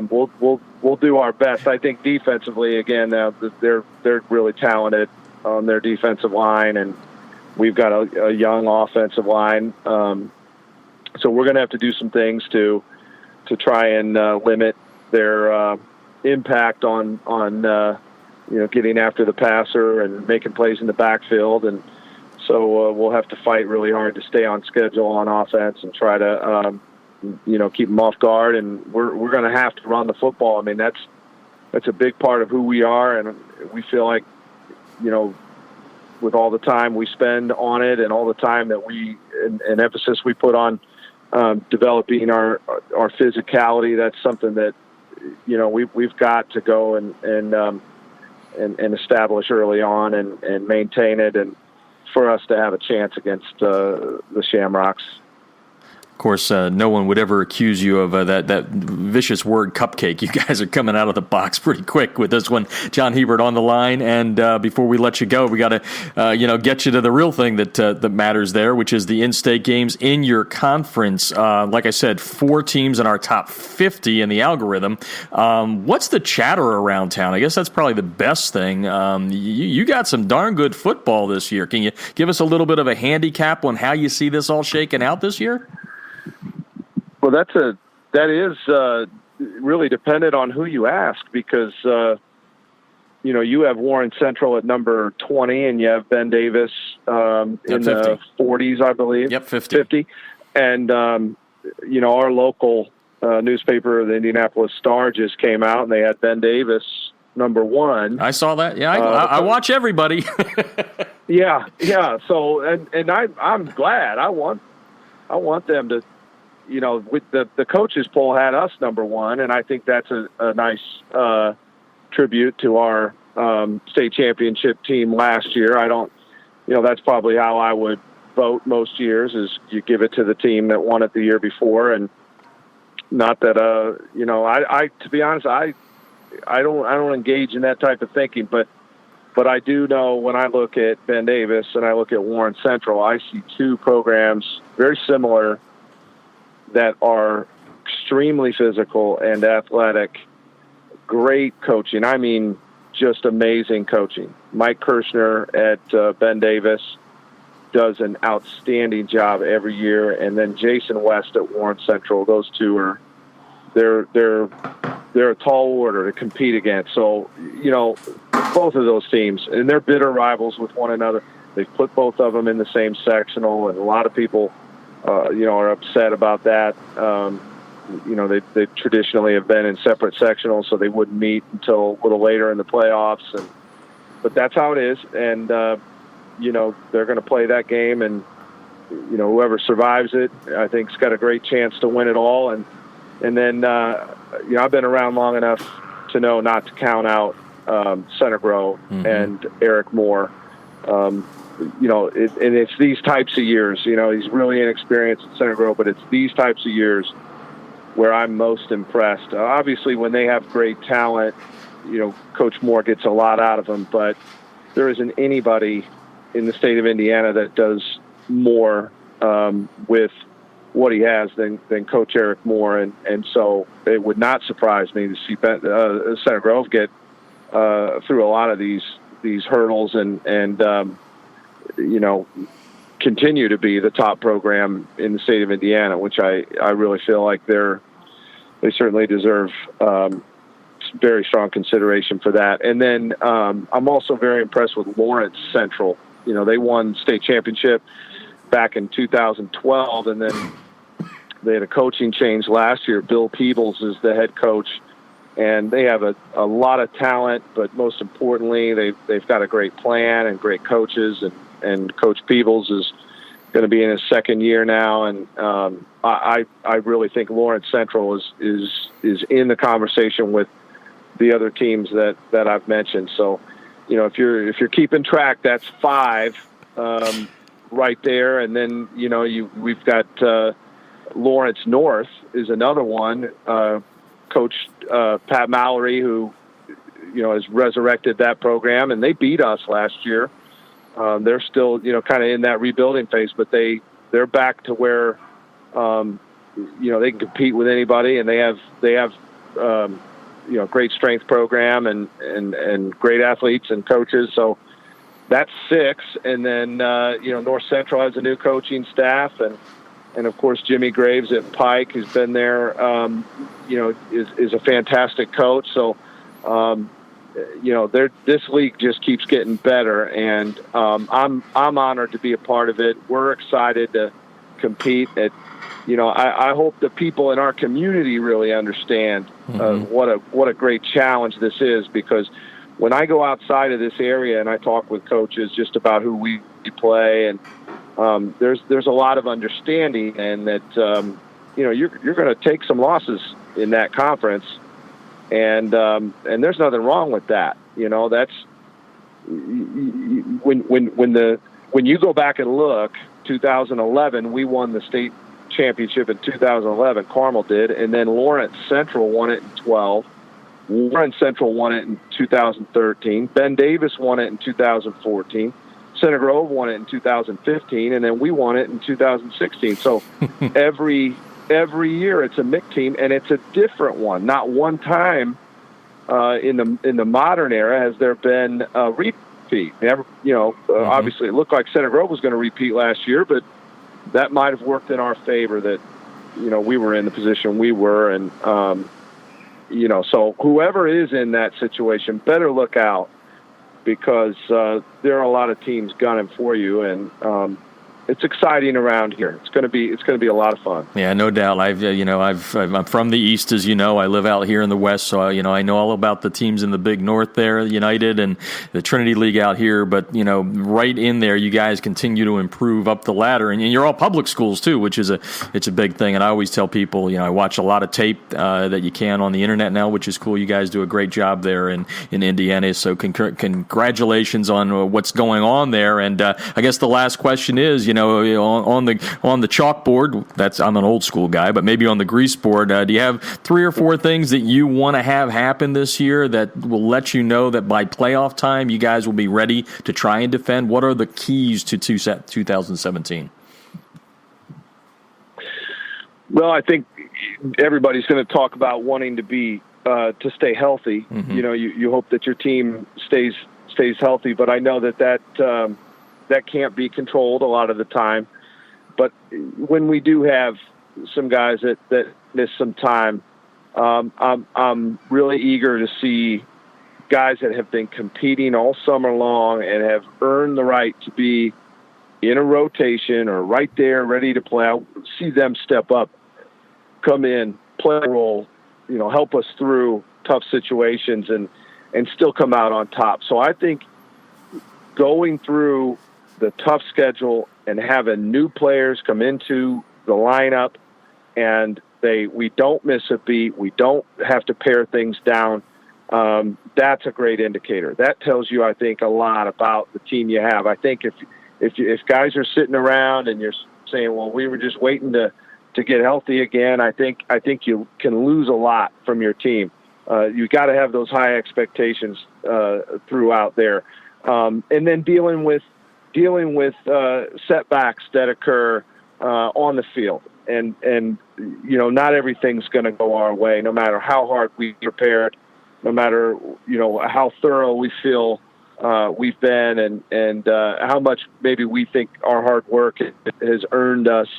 we'll do our best. I think defensively, again, they're really talented on their defensive line, and we've got a young offensive line. So we're going to have to do some things to try and limit their impact on getting after the passer and making plays in the backfield. And so we'll have to fight really hard to stay on schedule on offense and try to, keep them off guard. And we're going to have to run the football. I mean, that's a big part of who we are. And we feel like, with all the time we spend on it and all the time that and emphasis we put on developing our physicality, that's something that, we've got to go and establish early on and maintain it, and for us to have a chance against the Shamrocks. Of course, no one would ever accuse you of that vicious word cupcake. You guys are coming out of the box pretty quick with this one. John Hebert on the line, and before we let you go, we got to get you to the real thing that matters there, which is the in-state games in your conference. Like I said, 4 teams in our top 50 in the algorithm. What's the chatter around town? I guess that's probably the best thing. You got some darn good football this year. Can you give us a little bit of a handicap on how you see this all shaking out this year? Well, that is really dependent on who you ask, because you have Warren Central at number 20, and you have Ben Davis in the 40s, I believe. Yep, 50. And our local newspaper, the Indianapolis Star, just came out, and they had Ben Davis number 1. I saw that. Yeah, I watch everybody. Yeah. So, and I'm glad. I want them to, with the coaches poll had us number 1, and I think that's a nice tribute to our state championship team last year. I don't, that's probably how I would vote most years, is you give it to the team that won it the year before. And not that, I to be honest, I don't engage in that type of thinking, but I do know when I look at Ben Davis and I look at Warren Central, I see two programs very similar that are extremely physical and athletic, great coaching. I mean, just amazing coaching. Mike Kirshner at Ben Davis does an outstanding job every year, and then Jason West at Warren Central. Those two are they're a tall order to compete against. So, both of those teams, and they're bitter rivals with one another. They've put both of them in the same sectional, and a lot of people, are upset about that. They traditionally have been in separate sectionals, so they wouldn't meet until a little later in the playoffs. But that's how it is, and they're going to play that game, and whoever survives it, I think, has got a great chance to win it all. And then I've been around long enough to know not to count out Center Grove and Eric Moore. And it's these types of years. He's really inexperienced at Center Grove, but it's these types of years where I'm most impressed. Obviously, when they have great talent, Coach Moore gets a lot out of them, but there isn't anybody in the state of Indiana that does more with what he has than Coach Eric Moore. And so it would not surprise me to see Center Grove get through a lot of these hurdles and continue to be the top program in the state of Indiana, which I really feel like they certainly deserve very strong consideration for that. And then I'm also very impressed with Lawrence Central. They won state championship back in 2012, and then they had a coaching change last year. Bill Peebles is the head coach, and they have a lot of talent, but most importantly, they've got a great plan and great coaches, and Coach Peebles is going to be in his second year now, and I really think Lawrence Central is in the conversation with the other teams that I've mentioned. So, if you're keeping track, that's 5 right there, and then we've got Lawrence North is another one. Coach Pat Mallory, who has resurrected that program, and they beat us last year. They're still kind of in that rebuilding phase, but they're back to where they can compete with anybody, and they have great strength program and great athletes and coaches. So that's 6, and then North Central has a new coaching staff, and of course Jimmy Graves at Pike, who's been there, is a fantastic coach. So this league just keeps getting better, and I'm honored to be a part of it. We're excited to compete at. I hope the people in our community really understand what a great challenge this is, because when I go outside of this area and I talk with coaches just about who we play, and there's a lot of understanding, and that you're going to take some losses in that conference, and there's nothing wrong with that. That's when you go back and look. 2011, we won the state championship in 2011. Carmel did, and then Lawrence Central won it in 12. Warren Central won it in 2013. Ben Davis won it in 2014. Center Grove won it in 2015, and then we won it in 2016. So every year it's a MIC team, and it's a different one. Not one time in the modern era has there been a repeat. Obviously it looked like Center Grove was going to repeat last year, but that might have worked in our favor that we were in the position we were. And, so whoever is in that situation better look out, because there are a lot of teams gunning for you. And it's exciting around here. It's going to be a lot of fun. Yeah, no doubt. I'm from the East, as you know. I live out here in the West, so I know all about the teams in the Big North there, United and the Trinity League out here. But right in there, you guys continue to improve up the ladder, and you're all public schools too, which is it's a big thing. And I always tell people, I watch a lot of tape that you can on the internet now, which is cool. You guys do a great job there in Indiana. So congratulations on what's going on there. And I guess the last question is, on the chalkboard, I'm an old school guy, but maybe on the grease board, do you have 3 or 4 things that you want to have happen this year that will let you know that by playoff time you guys will be ready to try and defend? What are the keys to 2017? Well, I think everybody's going to talk about wanting to stay healthy. Mm-hmm. You hope that your team stays healthy, but I know that can't be controlled a lot of the time. But when we do have some guys that miss some time, I'm really eager to see guys that have been competing all summer long and have earned the right to be in a rotation or right there ready to play. I'll see them step up, come in, play a role, help us through tough situations and still come out on top. So I think going through the tough schedule and having new players come into the lineup and we don't miss a beat, we don't have to pare things down, that's a great indicator. That tells you, I think, a lot about the team you have. I think if guys are sitting around and you're saying, well, we were just waiting to get healthy again, I think you can lose a lot from your team. You got to have those high expectations throughout there, and then dealing with setbacks that occur on the field, and not everything's going to go our way, no matter how hard we prepared, no matter how thorough we feel we've been, and how much maybe we think our hard work has earned us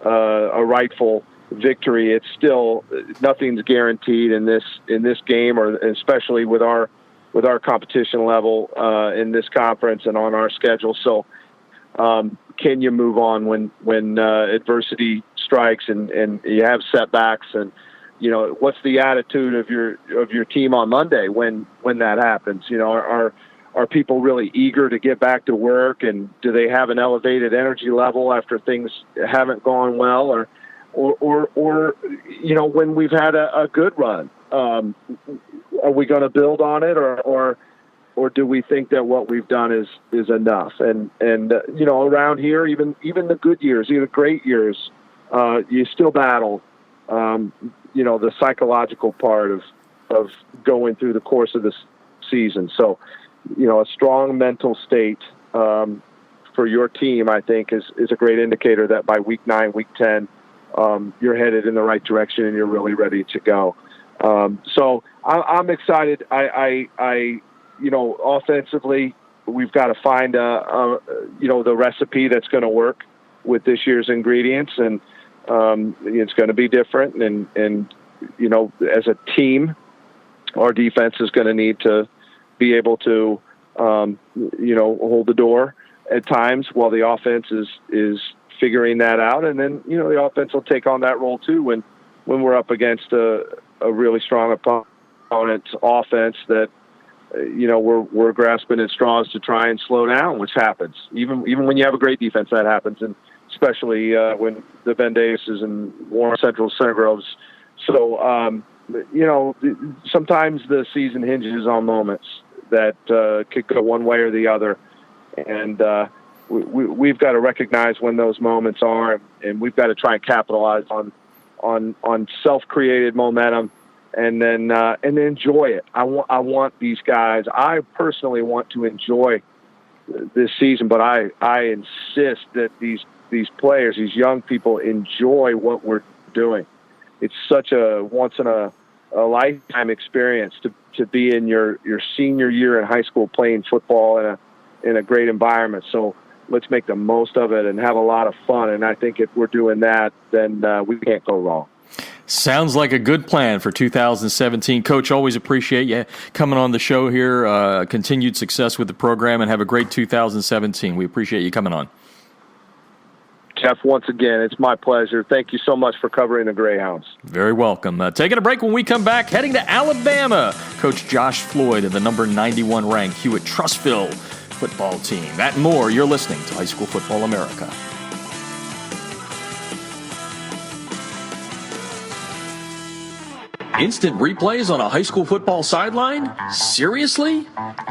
a rightful victory. It's still, nothing's guaranteed in this game, or especially with our competition level in this conference and on our schedule. So can you move on when adversity strikes and you have setbacks, and what's the attitude of your team on Monday when that happens? Are people really eager to get back to work, and do they have an elevated energy level after things haven't gone well, or when we've had a good run, are we going to build on it, or do we think that what we've done is enough? And around here, even the good years, even the great years, you still battle, the psychological part of going through the course of this season. So, a strong mental state for your team, I think, is a great indicator that by week 9, week 10, you're headed in the right direction and you're really ready to go. So I'm excited. I offensively, we've got to find the recipe that's going to work with this year's ingredients, and it's going to be different. And as a team, our defense is going to need to be able to hold the door at times while the offense is figuring that out, and then the offense will take on that role too when we're up against a really strong opponent's offense that we're grasping at straws to try and slow down, which happens even when you have a great defense. That happens, and especially when the Ben Davises and Warren Central Center Groves. So sometimes the season hinges on moments that could go one way or the other, and we've got to recognize when those moments are, and we've got to try and capitalize on self-created momentum, and then enjoy it. I want these guys. I personally want to enjoy this season, but I insist that these players, these young people, enjoy what we're doing. It's such a once in a lifetime experience to be in your senior year in high school playing football in a great environment. So let's make the most of it and have a lot of fun. And I think if we're doing that, then we can't go wrong. Sounds like a good plan for 2017. Coach, always appreciate you coming on the show here. Continued success with the program, and have a great 2017. We appreciate you coming on. Jeff, once again, it's my pleasure. Thank you so much for covering the Greyhounds. Very welcome. Taking a break. When we come back, heading to Alabama, Coach Josh Floyd and the number 91 ranked Hewitt-Trussville football team. That and more. You're listening to High School Football America. Instant replays on a high school football sideline? Seriously?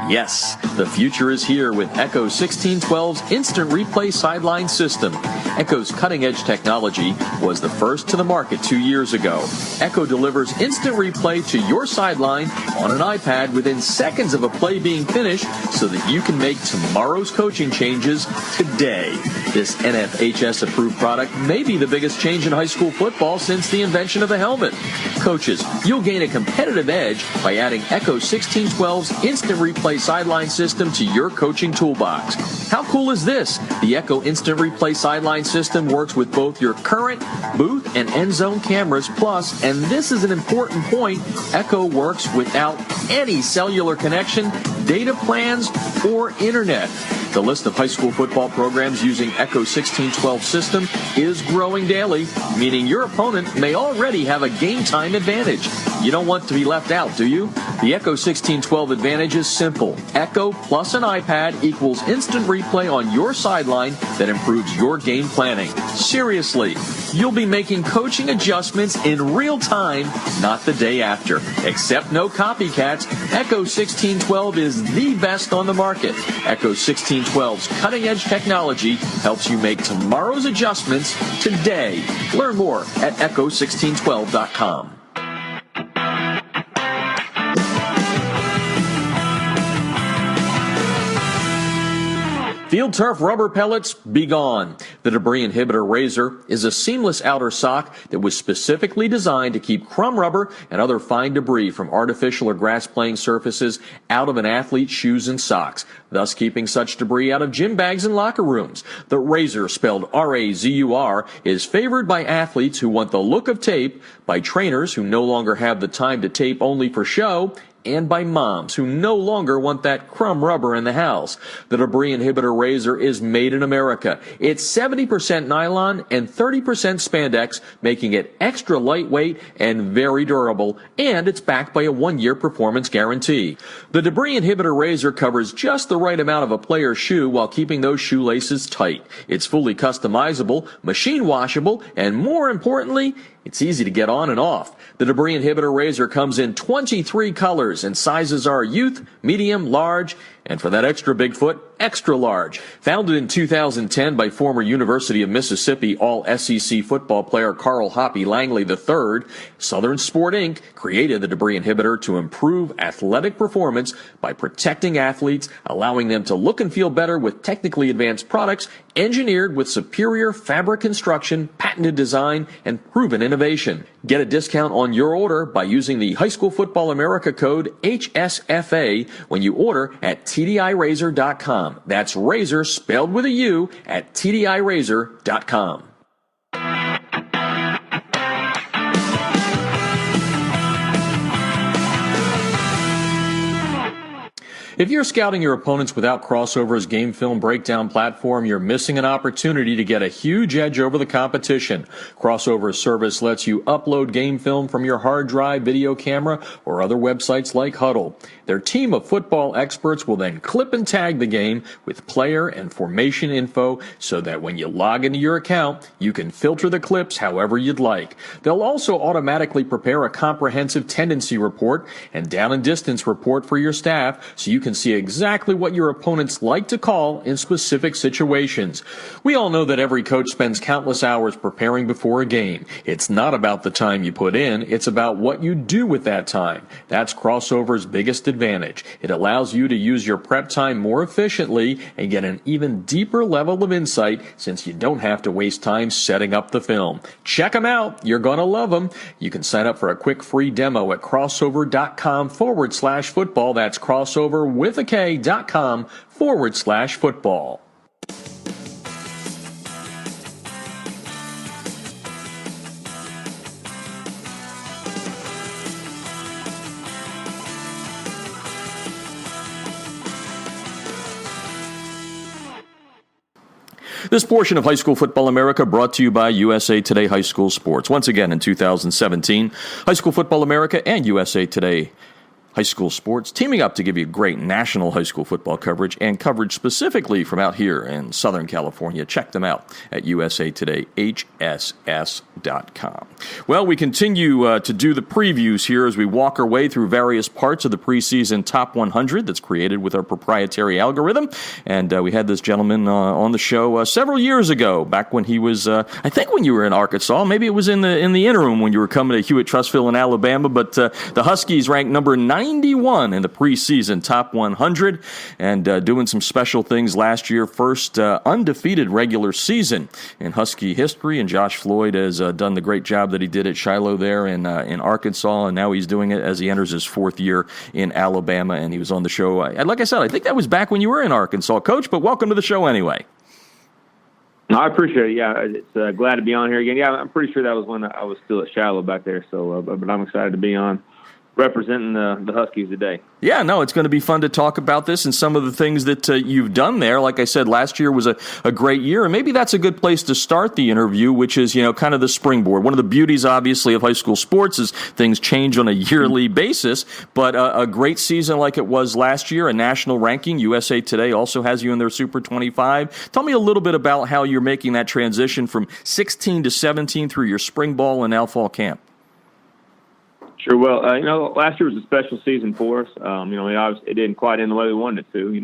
Yes, the future is here with Echo 1612's Instant Replay Sideline System. Echo's cutting-edge technology was the first to the market 2 years ago. Echo delivers instant replay to your sideline on an iPad within seconds of a play being finished so that you can make tomorrow's coaching changes today. This NFHS-approved product may be the biggest change in high school football since the invention of the helmet. Coaches, you'll gain a competitive edge by adding Echo 1612's Instant Replay Sideline System to your coaching toolbox. How cool is this? The Echo Instant Replay Sideline System works with both your current booth and end zone cameras, plus, and this is an important point, Echo works without any cellular connection, data plans, or internet. The list of high school football programs using Echo 1612 system is growing daily, meaning your opponent may already have a game time advantage. You don't want to be left out, do you? The Echo 1612 advantage is simple. Echo plus an iPad equals instant replay on your sideline that improves your game planning. Seriously, you'll be making coaching adjustments in real time, not the day after. Except no copycats, Echo 1612 is the best on the market. Echo 1612's cutting-edge technology helps you make tomorrow's adjustments today. Learn more at echo1612.com. Field Turf rubber pellets, be gone. The Debris Inhibitor Razor is a seamless outer sock that was specifically designed to keep crumb rubber and other fine debris from artificial or grass playing surfaces out of an athlete's shoes and socks, thus keeping such debris out of gym bags and locker rooms. The Razor, spelled R-A-Z-U-R, is favored by athletes who want the look of tape, by trainers who no longer have the time to tape only for show, and by moms who no longer want that crumb rubber in the house. The Debris Inhibitor Razor is made in America. It's 70% nylon and 30% spandex, making it extra lightweight and very durable, and it's backed by a 1-year performance guarantee. The Debris Inhibitor Razor covers just the right amount of a player's shoe while keeping those shoelaces tight. It's fully customizable, machine washable, and more importantly, it's easy to get on and off. The Debris Inhibitor Razor comes in 23 colors, and sizes are youth, medium, large, and for that extra big foot, extra large. Founded in 2010 by former University of Mississippi All-SEC football player Carl Hoppy Langley III, Southern Sport Inc. created the Debris Inhibitor to improve athletic performance by protecting athletes, allowing them to look and feel better with technically advanced products engineered with superior fabric construction, patented design, and proven innovation. Get a discount on your order by using the High School Football America code HSFA when you order at TDIRazor.com. That's razor spelled with a U at TDIRazor.com. If you're scouting your opponents without Crossover's game film breakdown platform, you're missing an opportunity to get a huge edge over the competition. Crossover's service lets you upload game film from your hard drive, video camera, or other websites like Huddle. Their team of football experts will then clip and tag the game with player and formation info so that when you log into your account, you can filter the clips however you'd like. They'll also automatically prepare a comprehensive tendency report and down and distance report for your staff so you can see exactly what your opponents like to call in specific situations. We all know that every coach spends countless hours preparing before a game. It's not about the time you put in, it's about what you do with that time. That's Crossover's biggest advantage. It allows you to use your prep time more efficiently and get an even deeper level of insight since you don't have to waste time setting up the film. Check them out. You're going to love them. You can sign up for a quick free demo at crossover.com/football. That's crossover with a K.com/football. This portion of High School Football America brought to you by USA Today High School Sports. Once again, in 2017, High School Football America and USA Today High School Sports teaming up to give you great national high school football coverage and coverage specifically from out here in Southern California. Check them out at usatodayhss.com. Well, we continue to do the previews here as we walk our way through various parts of the preseason Top 100 that's created with our proprietary algorithm. And we had this gentleman on the show several years ago, back when he was, I think when you were in Arkansas. Maybe it was in the interim when you were coming to Hewitt-Trussville in Alabama. But the Huskies ranked number 91 in the preseason Top 100 and doing some special things last year. First undefeated regular season in Husky history, and Josh Floyd has done the great job that he did at Shiloh there in Arkansas, and now he's doing it as he enters his fourth year in Alabama, and he was on the show. Like I said, I think that was back when you were in Arkansas, Coach, but welcome to the show anyway. No, I appreciate it. Yeah, it's glad to be on here again. Yeah, I'm pretty sure that was when I was still at Shiloh back there, so but I'm excited to be on representing the Huskies today. Yeah, no, it's going to be fun to talk about this and some of the things that you've done there. Like I said, last year was a great year, and maybe that's a good place to start the interview, which is, kind of the springboard. One of the beauties, obviously, of high school sports is things change on a yearly basis, but a great season like it was last year, a national ranking. USA Today also has you in their Super 25. Tell me a little bit about how you're making that transition from 16 to 17 through your spring ball and now fall camp. Sure. Well, last year was a special season for us. It didn't quite end the way we wanted it to,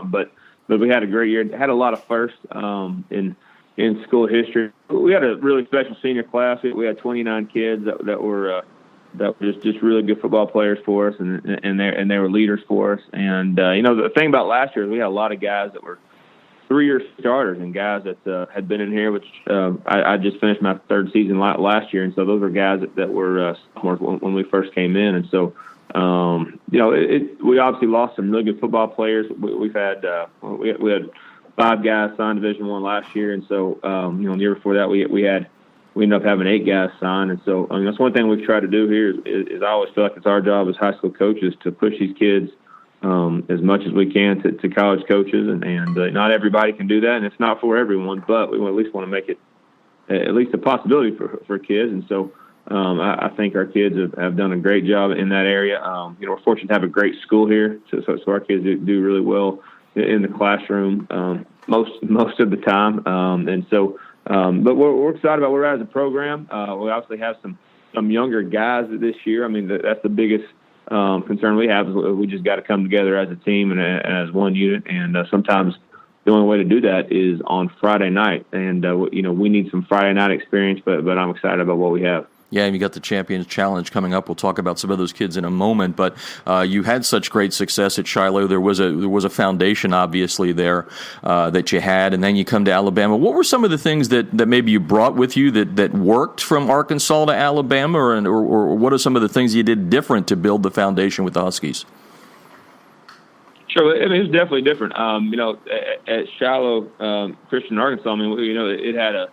but we had a great year. Had a lot of firsts in school history. We had a really special senior class. We had 29 kids that were just really good football players for us, and they were leaders for us. And the thing about last year is we had a lot of guys that were 3-year starters and guys that had been in here, which I just finished my third season last year, and so those were guys that were sophomores when we first came in, and so we obviously lost some really good football players. We had 5 guys signed Division I last year, and so the year before that we ended up having 8 guys signed, and so that's one thing we've tried to do here is I always feel like it's our job as high school coaches to push these kids as much as we can to college coaches, and not everybody can do that, and it's not for everyone, but we at least want to make it at least a possibility for kids, and so I think our kids have done a great job in that area. We're fortunate to have a great school here, so our kids do really well in the classroom most of the time, and so but we're excited about where we're at as a program. We obviously have some younger guys this year. I mean, that's the biggest concern we have is we just got to come together as a team and as one unit. And sometimes the only way to do that is on Friday night. And, we need some Friday night experience, but I'm excited about what we have. Yeah, and you got the Champions Challenge coming up. We'll talk about some of those kids in a moment. But you had such great success at Shiloh. There was a foundation, obviously, there that you had, and then you come to Alabama. What were some of the things that maybe you brought with you that worked from Arkansas to Alabama, or what are some of the things you did different to build the foundation with the Huskies? Sure, I mean, it's definitely different. At Shiloh Christian Arkansas, it had a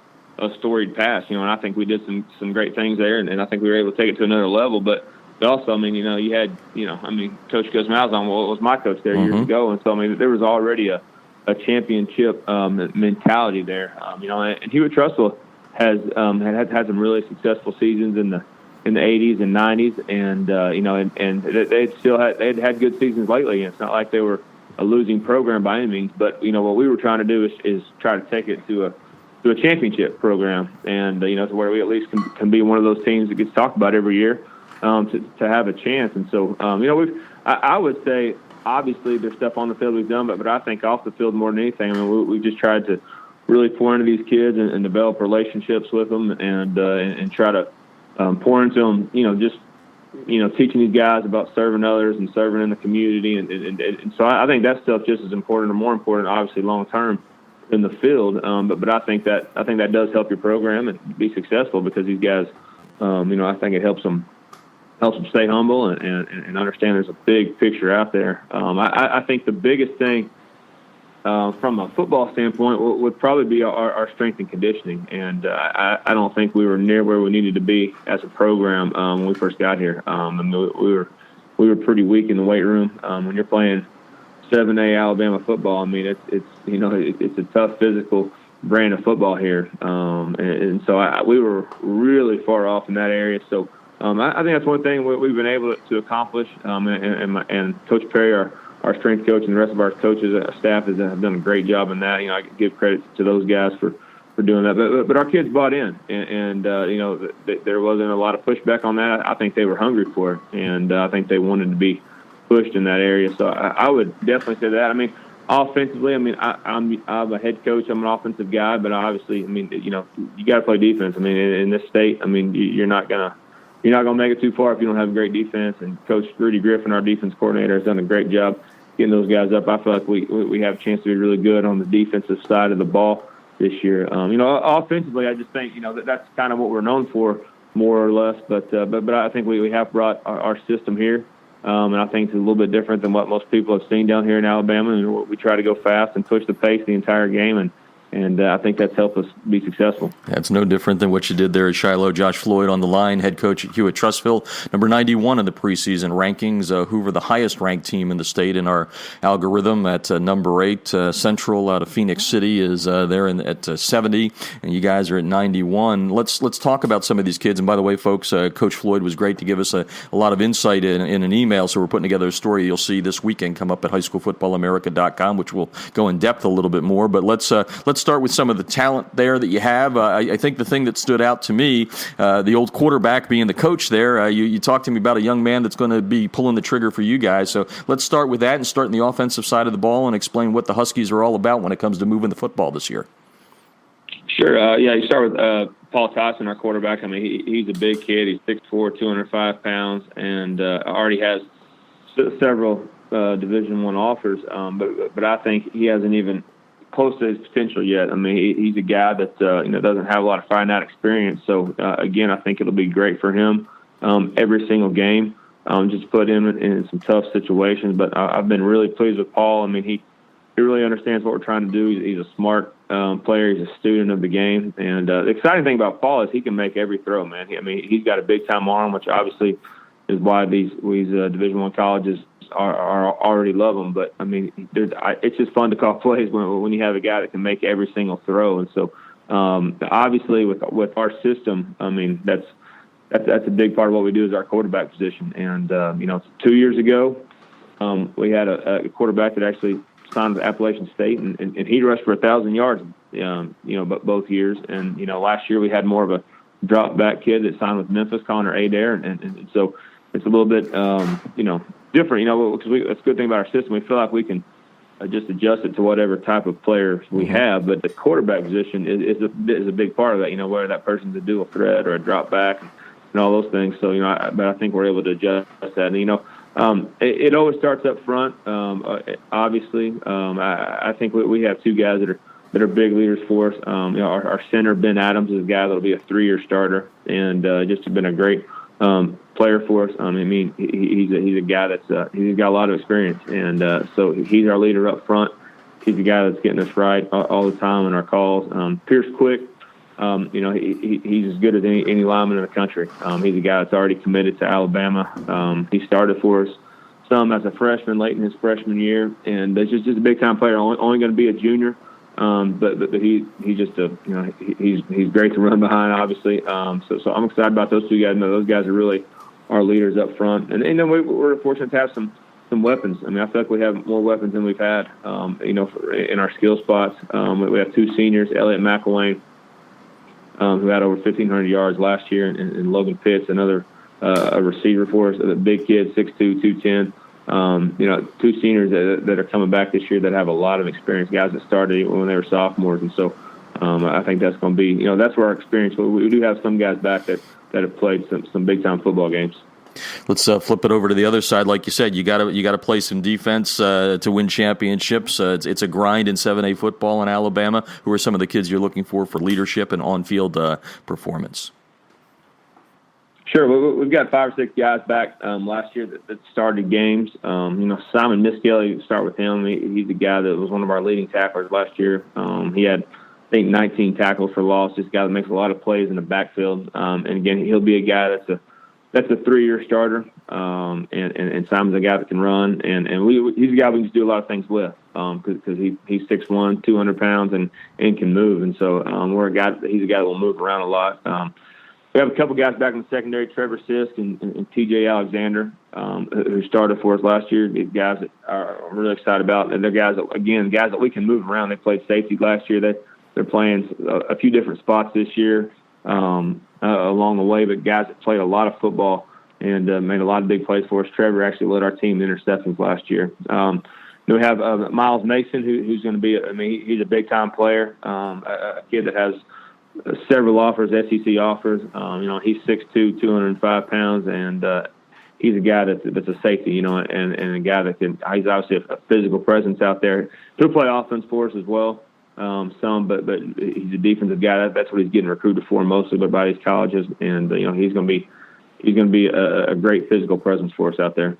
storied past, and I think we did some great things there, and I think we were able to take it to another level. But also, you had, Coach Gus Malzahn was my coach there years ago, and so there was already a championship mentality there. And Hewitt-Trussville has had some really successful seasons in the 80s and 90s, and they'd had good seasons lately. And it's not like they were a losing program by any means, but what we were trying to do is try to take it to a championship program, and to where we at least can be one of those teams that gets talked about every year to have a chance. And so I would say obviously there's stuff on the field we've done, but I think off the field more than anything, we've just tried to really pour into these kids and develop relationships with them and try to pour into them, teaching these guys about serving others and serving in the community, and so I think that stuff just as important or more important, obviously long term, in the field, but I think that does help your program and be successful because these guys, I think it helps them stay humble and understand there's a big picture out there. I think the biggest thing from a football standpoint would probably be our strength and conditioning, and I don't think we were near where we needed to be as a program when we first got here. We were pretty weak in the weight room. When you're playing 7A Alabama football, it's a tough physical brand of football here. And so we were really far off in that area. So I think that's one thing we've been able to accomplish. And Coach Perry, our strength coach, and the rest of our coaches, staff have done a great job in that. I give credit to those guys for doing that. But our kids bought in, and there wasn't a lot of pushback on that. I think they were hungry for it, and I think they wanted to be pushed in that area. So I would definitely say that. I mean, offensively, I'm a head coach. I'm an offensive guy, but obviously, you got to play defense. In this state, you're not gonna make it too far if you don't have a great defense. And Coach Rudy Griffin, our defense coordinator, has done a great job getting those guys up. I feel like we have a chance to be really good on the defensive side of the ball this year. Offensively, I just think that's kind of what we're known for, more or less. But I think we have brought our system here, and I think it's a little bit different than what most people have seen down here in Alabama. And we try to go fast and push the pace the entire game, and I think that's helped us be successful. That's no different than what you did there at Shiloh. Josh Floyd on the line, head coach at Hewitt-Trussville, number 91 in the preseason rankings. Hoover, the highest-ranked team in the state in our algorithm at number 8. Central out of Phoenix City is there at 70, and you guys are at 91. Let's talk about some of these kids. And by the way, folks, Coach Floyd was great to give us a lot of insight in an email, so we're putting together a story you'll see this weekend come up at highschoolfootballamerica.com, which will go in depth a little bit more. But let's start with some of the talent there that you have. I think the thing that stood out to me, the old quarterback being the coach there, you talked to me about a young man that's going to be pulling the trigger for you guys. So let's start with that and start in the offensive side of the ball and explain what the Huskies are all about when it comes to moving the football this year. Sure. You start with Paul Tyson, our quarterback. He's a big kid. He's 6'4", 205 pounds, and already has several Division I offers. But I think he hasn't even close to his potential yet. He's a guy that doesn't have a lot of finite experience. So again, I think it'll be great for him every single game. Just put him in some tough situations. But I've been really pleased with Paul. He really understands what we're trying to do. He's a smart player. He's a student of the game. And the exciting thing about Paul is he can make every throw, man. He's got a big time arm, which obviously is why these Division I colleges are already love him. But it's just fun to call plays when you have a guy that can make every single throw. And so obviously with our system, that's a big part of what we do is our quarterback position. And 2 years ago, we had a quarterback that actually signed with Appalachian State, and he rushed for 1,000 yards, but both years. And last year we had more of a drop back kid that signed with Memphis, Connor Adair, and so it's a little bit different, because that's a good thing about our system. We feel like we can just adjust it to whatever type of player we have, but the quarterback position is a big part of that. Whether that person's a dual threat or a drop back and all those things. So but I think we're able to adjust that. And, it always starts up front. Obviously, I think we have two guys that are big leaders for us. Our center Ben Adams is a guy that'll be a 3-year starter, and just been a great player for us. He's a guy that's he's got a lot of experience, and so he's our leader up front. He's the guy that's getting us right all the time in our calls. Pierce Quick, he's as good as any lineman in the country. He's a guy that's already committed to Alabama. He started for us some as a freshman, late in his freshman year, and he's just a big time player. Only going to be a junior. But he's just he's great to run behind, obviously. So I'm excited about those two guys. Those guys are really our leaders up front, and then we're fortunate to have some weapons. I feel like we have more weapons than we've had, in our skill spots. We have two seniors, Elliott McElwain, who had over 1,500 yards last year, and Logan Pitts, another a receiver for us, a big kid, 6'2", 210. Two seniors that are coming back this year that have a lot of experience, guys that started when they were sophomores. And so I think that's going to be, that's where our experience, we do have some guys back that have played some big-time football games. Let's flip it over to the other side. Like you said, you got to play some defense to win championships. It's a grind in 7A football in Alabama. Who are some of the kids you're looking for leadership and on-field performance? Sure. We've got 5 or 6 guys back last year that started games. Simon Miskell, start with him. He's the guy that was one of our leading tacklers last year. He had, I think, 19 tackles for loss. This guy that makes a lot of plays in the backfield. And again, he'll be a guy that's a 3-year starter. and Simon's a guy that can run, and he's a guy we can do a lot of things with, because he's 6'1", 200 pounds, and can move, and so he's a guy that will move around a lot. We have a couple guys back in the secondary, Trevor Sisk and T.J. Alexander, who started for us last year. These guys that I'm really excited about, and they're guys that we can move around. They played safety last year. They're playing a few different spots this year along the way, but guys that played a lot of football and made a lot of big plays for us. Trevor actually led our team in interceptions last year. Then we have Miles Mason, who's going to be, he's a big-time player, a kid that has several offers, SEC offers. He's 6'2", 205 pounds, and he's a guy that's a safety, and a guy that he's obviously a physical presence out there. He'll play offense for us as well, but he's a defensive guy. That's what he's getting recruited for mostly by these colleges, and he's going to be a great physical presence for us out there.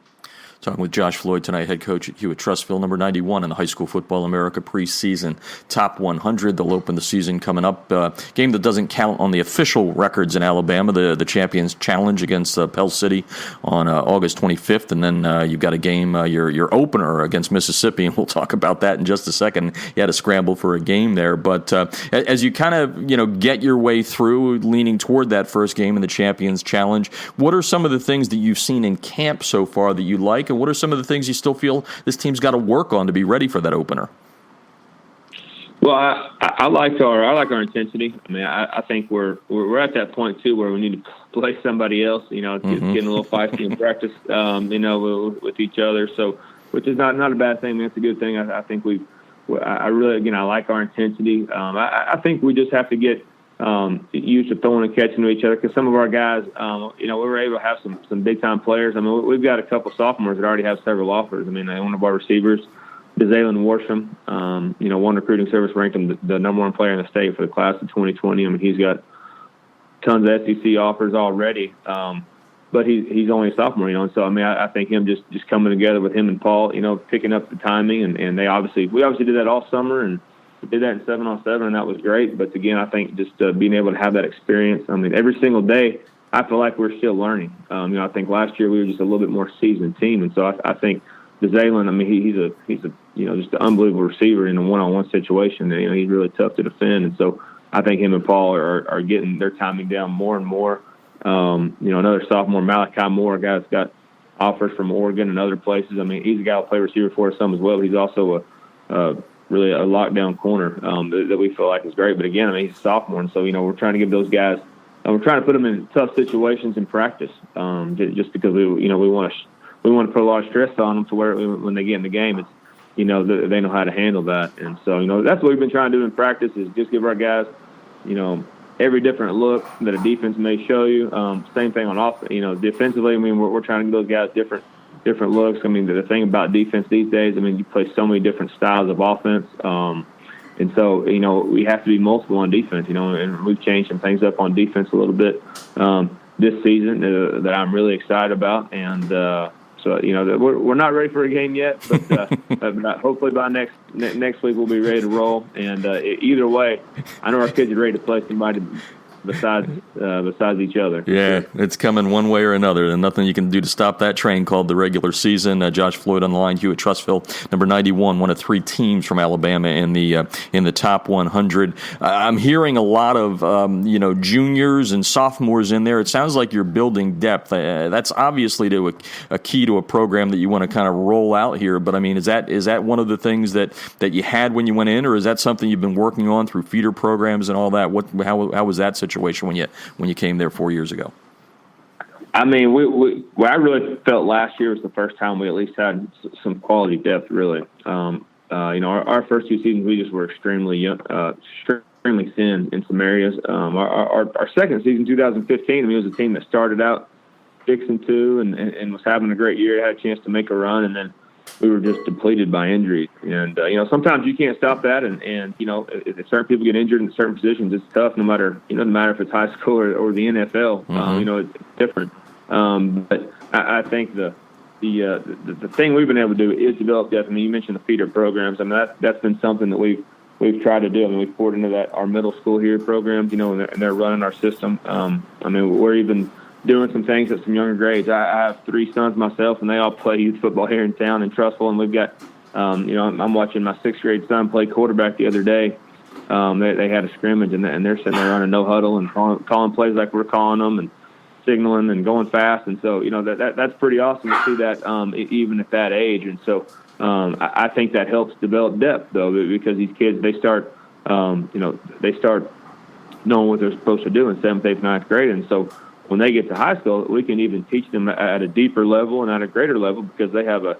Talking with Josh Floyd tonight, head coach at Hewitt-Trussville, number 91 in the High School Football America preseason top 100. They'll open the season coming up. Game that doesn't count on the official records in Alabama, the Champions Challenge against Pell City on August 25th. And then you've got a game, your opener against Mississippi, and we'll talk about that in just a second. You had to scramble for a game there. But as you kind of get your way through, leaning toward that first game in the Champions Challenge, what are some of the things that you've seen in camp so far that you like? And what are some of the things you still feel this team's got to work on to be ready for that opener? Well, I like our intensity. I think we're at that point too where we need to play somebody else. It's getting a little feisty in practice, with each other. So, which is not a bad thing. It's a good thing. I think I really I like our intensity. I think we just have to get used to throwing and catching to each other, because some of our guys, we were able to have some big time players. We've got a couple sophomores that already have several offers. One of our receivers, Jalen Worsham, one recruiting service ranked him the number one player in the state for the class of 2020. He's got tons of SEC offers already, but he's only a sophomore, and so I think him just coming together with him and Paul, picking up the timing, and we obviously did that all summer, and we did that in 7-on-7, and that was great. But again, I think just being able to have that experience. every single day, I feel like we're still learning. I think last year we were just a little bit more seasoned team, and so I think Jalen, he's just an unbelievable receiver in a one-on-one situation. He's really tough to defend, and so I think him and Paul are getting their timing down more and more. Another sophomore, Malachi Moore, a guy that's got offers from Oregon and other places. He's a guy who'll play receiver for us some as well. He's also really a lockdown corner that we feel like is great. But again, he's a sophomore, and so we're trying to give those guys. We're trying to put them in tough situations in practice, just because we want to put a lot of stress on them to where when they get in the game, it's they know how to handle that. And so that's what we've been trying to do in practice, is just give our guys every different look that a defense may show you. Same thing on offense. Defensively, we're trying to give those guys different looks. The thing about defense these days, you play so many different styles of offense. And so, we have to be multiple on defense, and we've changed some things up on defense a little bit this season that I'm really excited about. And so, we're not ready for a game yet, but hopefully by next week we'll be ready to roll. And either way, I know our kids are ready to play somebody besides each other. Yeah, it's coming one way or another, and nothing you can do to stop that train called the regular season. Josh Floyd on the line, Hewitt-Trussville, number 91, one of three teams from Alabama in the top 100. I'm hearing a lot of juniors and sophomores in there. It sounds like you're building depth. That's obviously a key to a program that you want to kind of roll out here. But is that one of the things that you had when you went in, or is that something you've been working on through feeder programs and all that? How was that situation when you came there 4 years ago? I really felt last year was the first time we at least had some quality depth, really. Our first two seasons, we just were extremely young, extremely thin in some areas. Our second season, 2015, it was a team that started out 6-2 and was having a great year, had a chance to make a run, and then we were just depleted by injuries. And, sometimes you can't stop that. And if certain people get injured in certain positions, it's tough, no matter if it's high school or the NFL. It's different. But I think the thing we've been able to do is develop depth. You mentioned the feeder programs. That's been something that we've tried to do. We've poured into our middle school here programs, and they're running our system. We're even doing some things at some younger grades. I have 3 sons myself, and they all play youth football here in town in Trussville, and we've got, I'm watching my 6th grade son play quarterback the other day. They had a scrimmage, and they're sitting there running no huddle and calling plays like we're calling them and signaling and going fast. And so, that's pretty awesome to see that even at that age. And so I think that helps develop depth, though, because these kids, they start, they start knowing what they're supposed to do in 7th, 8th, 9th grade. And so when they get to high school, we can even teach them at a deeper level and at a greater level because they have a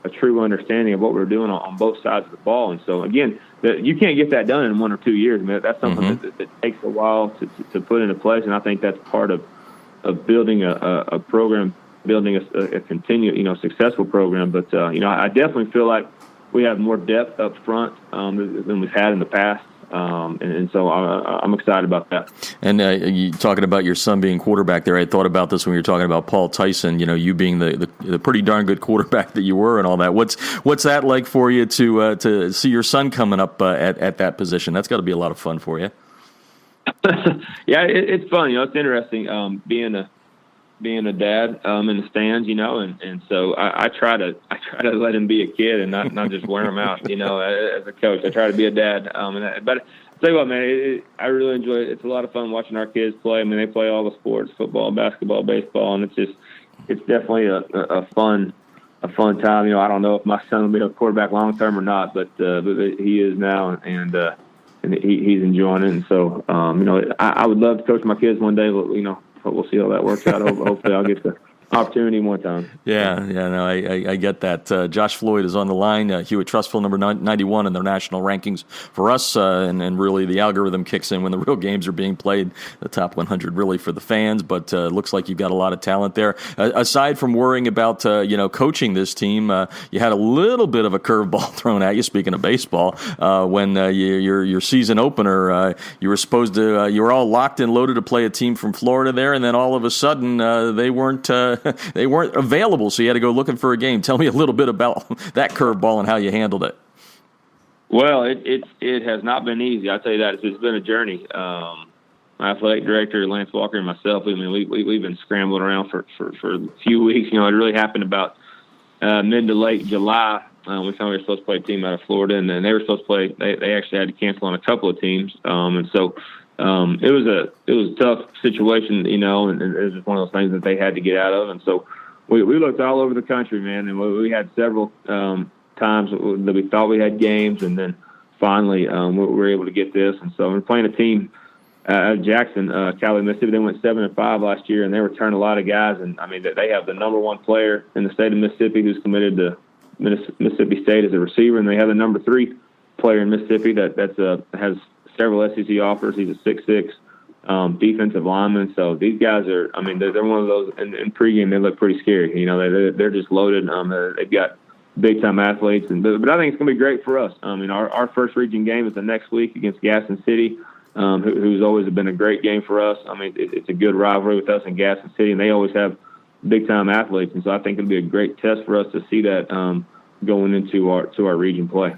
true understanding of what we're doing on both sides of the ball. And so, again, you can't get that done in 1 or 2 years. I mean, that's something that takes a while to put into place, and I think that's part of building a program, building a continued, successful program. But, I definitely feel like we have more depth up front than we've had in the past. And so I'm excited about that. And you talking about your son being quarterback there, I thought about this when you were talking about Paul Tyson, you being the pretty darn good quarterback that you were and all that. What's that like for you to see your son coming up at that position? That's got to be a lot of fun for you. Yeah, it's fun. It's interesting being a dad in the stands, and so I try to let him be a kid and not just wear him out, as a coach. I try to be a dad. But I'll tell you what, man, I really enjoy it. It's a lot of fun watching our kids play. I mean, they play all the sports, football, basketball, baseball, and it's definitely a fun time. I don't know if my son will be a quarterback long term or not, but he is now, and he's enjoying it. And so, I would love to coach my kids one day, but we'll see how that works out. Hopefully I'll get the opportunity one time. I get that. Josh Floyd is on the line. Hewitt-Trussville, number 91 in their national rankings for us, and really the algorithm kicks in when the real games are being played, the top 100 really for the fans, but looks like you've got a lot of talent there. Aside from worrying about, coaching this team, you had a little bit of a curveball thrown at you, speaking of baseball, when your season opener, you were supposed to, you were all locked and loaded to play a team from Florida there, and then all of a sudden they weren't available, so you had to go looking for a game. Tell me a little bit about that curveball and how you handled it. Well, it has not been easy. I'll tell you that. It's been a journey. My athletic director, Lance Walker, and myself, we've been scrambling around for a few weeks. It really happened about mid to late July. We found we were supposed to play a team out of Florida, and then they were supposed to play. They actually had to cancel on a couple of teams, and so it was a tough situation, and it was just one of those things that they had to get out of. And so we looked all over the country, man, and we had several times that we thought we had games, and then finally we were able to get this. And so we're playing a team out of Jackson, Cali, Mississippi. They went 7-5 last year, and they returned a lot of guys. And they have the number 1 player in the state of Mississippi who's committed to Mississippi State as a receiver, and they have the number 3 player in Mississippi that has several SEC offers. He's a 6'6" defensive lineman. So these guys are, they're one of those. In pregame, they look pretty scary. They're just loaded. They've got big time athletes, but I think it's going to be great for us. Our first region game is the next week against Gaston City, who's always been a great game for us. It's a good rivalry with us and Gaston City, and they always have big time athletes, and so I think it'll be a great test for us to see that going into our region play.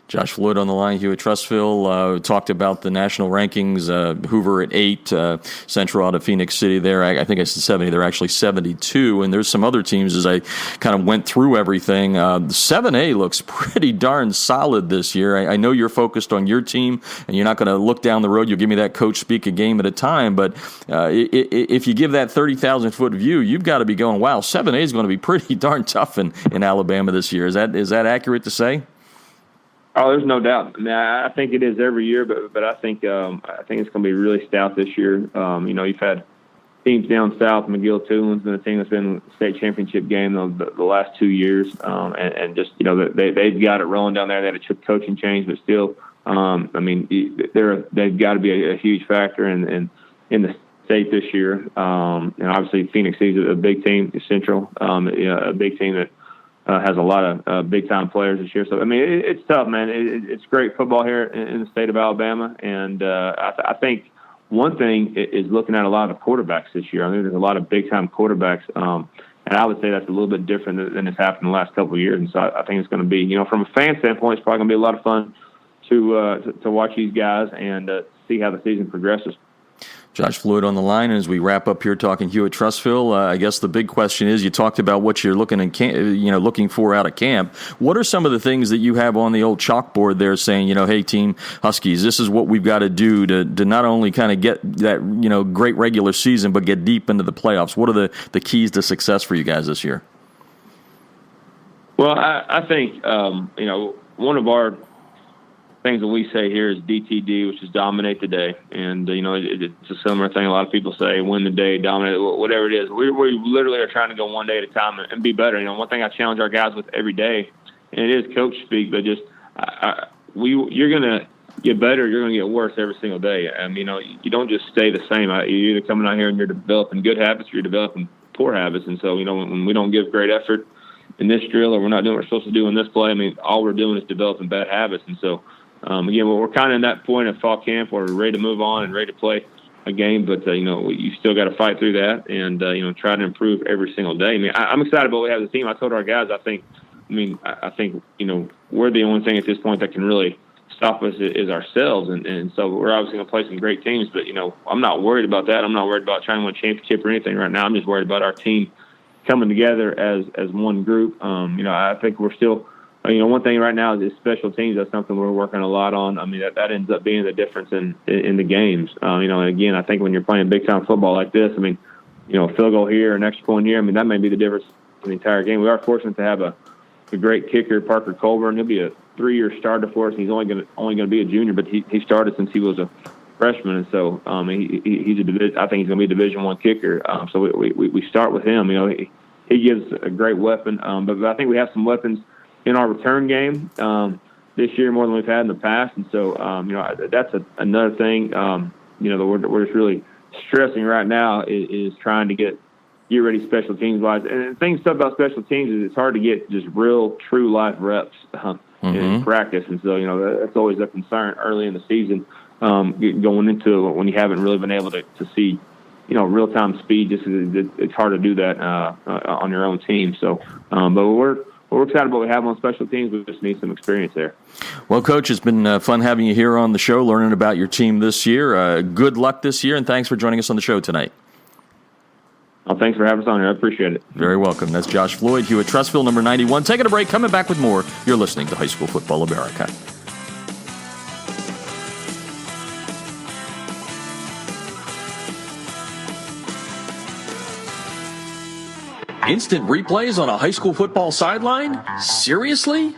Josh Floyd on the line, Hewitt-Trussville. Talked about the national rankings, Hoover at 8, Central out of Phoenix City there. I think I said 70. They're actually 72. And there's some other teams as I kind of went through everything. 7A looks pretty darn solid this year. I know you're focused on your team, and you're not going to look down the road. You'll give me that coach speak a game at a time. But if you give that 30,000-foot view, you've got to be going, wow, 7A is going to be pretty darn tough in Alabama this year. Is that accurate to say? Oh, there's no doubt. I think it is every year, but I think it's going to be really stout this year. You've had teams down south. McGill-Tulin's been a team that's been in the state championship game the last 2 years, and just they've got it rolling down there. They had a coaching change, but still, they've got to be a huge factor in the state this year. And obviously, Phoenix City's a big team. Central, a big team that has a lot of big-time players this year. So, it's tough, man. It's great football here in the state of Alabama. And I think one thing is looking at a lot of the quarterbacks this year. There's a lot of big-time quarterbacks. And I would say that's a little bit different than it's happened in the last couple of years. And so I think it's going to be, from a fan standpoint, it's probably going to be a lot of fun to watch these guys and see how the season progresses. Josh Floyd on the line, and as we wrap up here talking Hewitt-Trussville, I guess the big question is, you talked about what you're looking for out of camp. What are some of the things that you have on the old chalkboard there saying, hey, Team Huskies, this is what we've got to do to not only kind of get that, great regular season, but get deep into the playoffs? What are the keys to success for you guys this year? Well, I think, one of our things that we say here is DTD, which is dominate the day. And, it's a similar thing a lot of people say, win the day, dominate, whatever it is. We literally are trying to go one day at a time and be better. One thing I challenge our guys with every day, and it is coach speak, but just you're going to get better, you're going to get worse every single day. You don't just stay the same. You're either coming out here and you're developing good habits or you're developing poor habits. And so, when we don't give great effort in this drill or we're not doing what we're supposed to do in this play, all we're doing is developing bad habits. And so, again, we're kind of in that point of fall camp where we're ready to move on and ready to play a game, but you still got to fight through that and try to improve every single day. I'm excited about what we have as a team. I told our guys, I think we're the only thing at this point that can really stop us is ourselves, and so we're obviously going to play some great teams. But I'm not worried about that. I'm not worried about trying to win a championship or anything right now. I'm just worried about our team coming together as one group. I think we're still. One thing right now is special teams. That's something we're working a lot on. That ends up being the difference in the games. And again, I think when you're playing big time football like this, a field goal here, an extra point here, that may be the difference in the entire game. We are fortunate to have a great kicker, Parker Colburn. He'll be a 3-year starter for us. He's only going to be a junior, but he started since he was a freshman, and so I think he's going to be a Division I kicker. So we start with him. He gives a great weapon, but I think we have some weapons in our return game this year more than we've had in the past. And so, that's another thing, that we're just really stressing right now is trying to get ready special teams wise. And the thing about special teams is it's hard to get just real true life reps in practice. And so, that's always a concern early in the season, going into when you haven't really been able to see, real time speed. Just it's hard to do that on your own team. So, but we're excited about what we have on special teams. We just need some experience there. Well, Coach, it's been fun having you here on the show, learning about your team this year. Good luck this year, and thanks for joining us on the show tonight. Well, thanks for having us on here. I appreciate it. Very welcome. That's Josh Floyd, Hewitt-Trussville, number 91. Taking a break, coming back with more. You're listening to High School Football America. Instant replays on a high school football sideline? Seriously?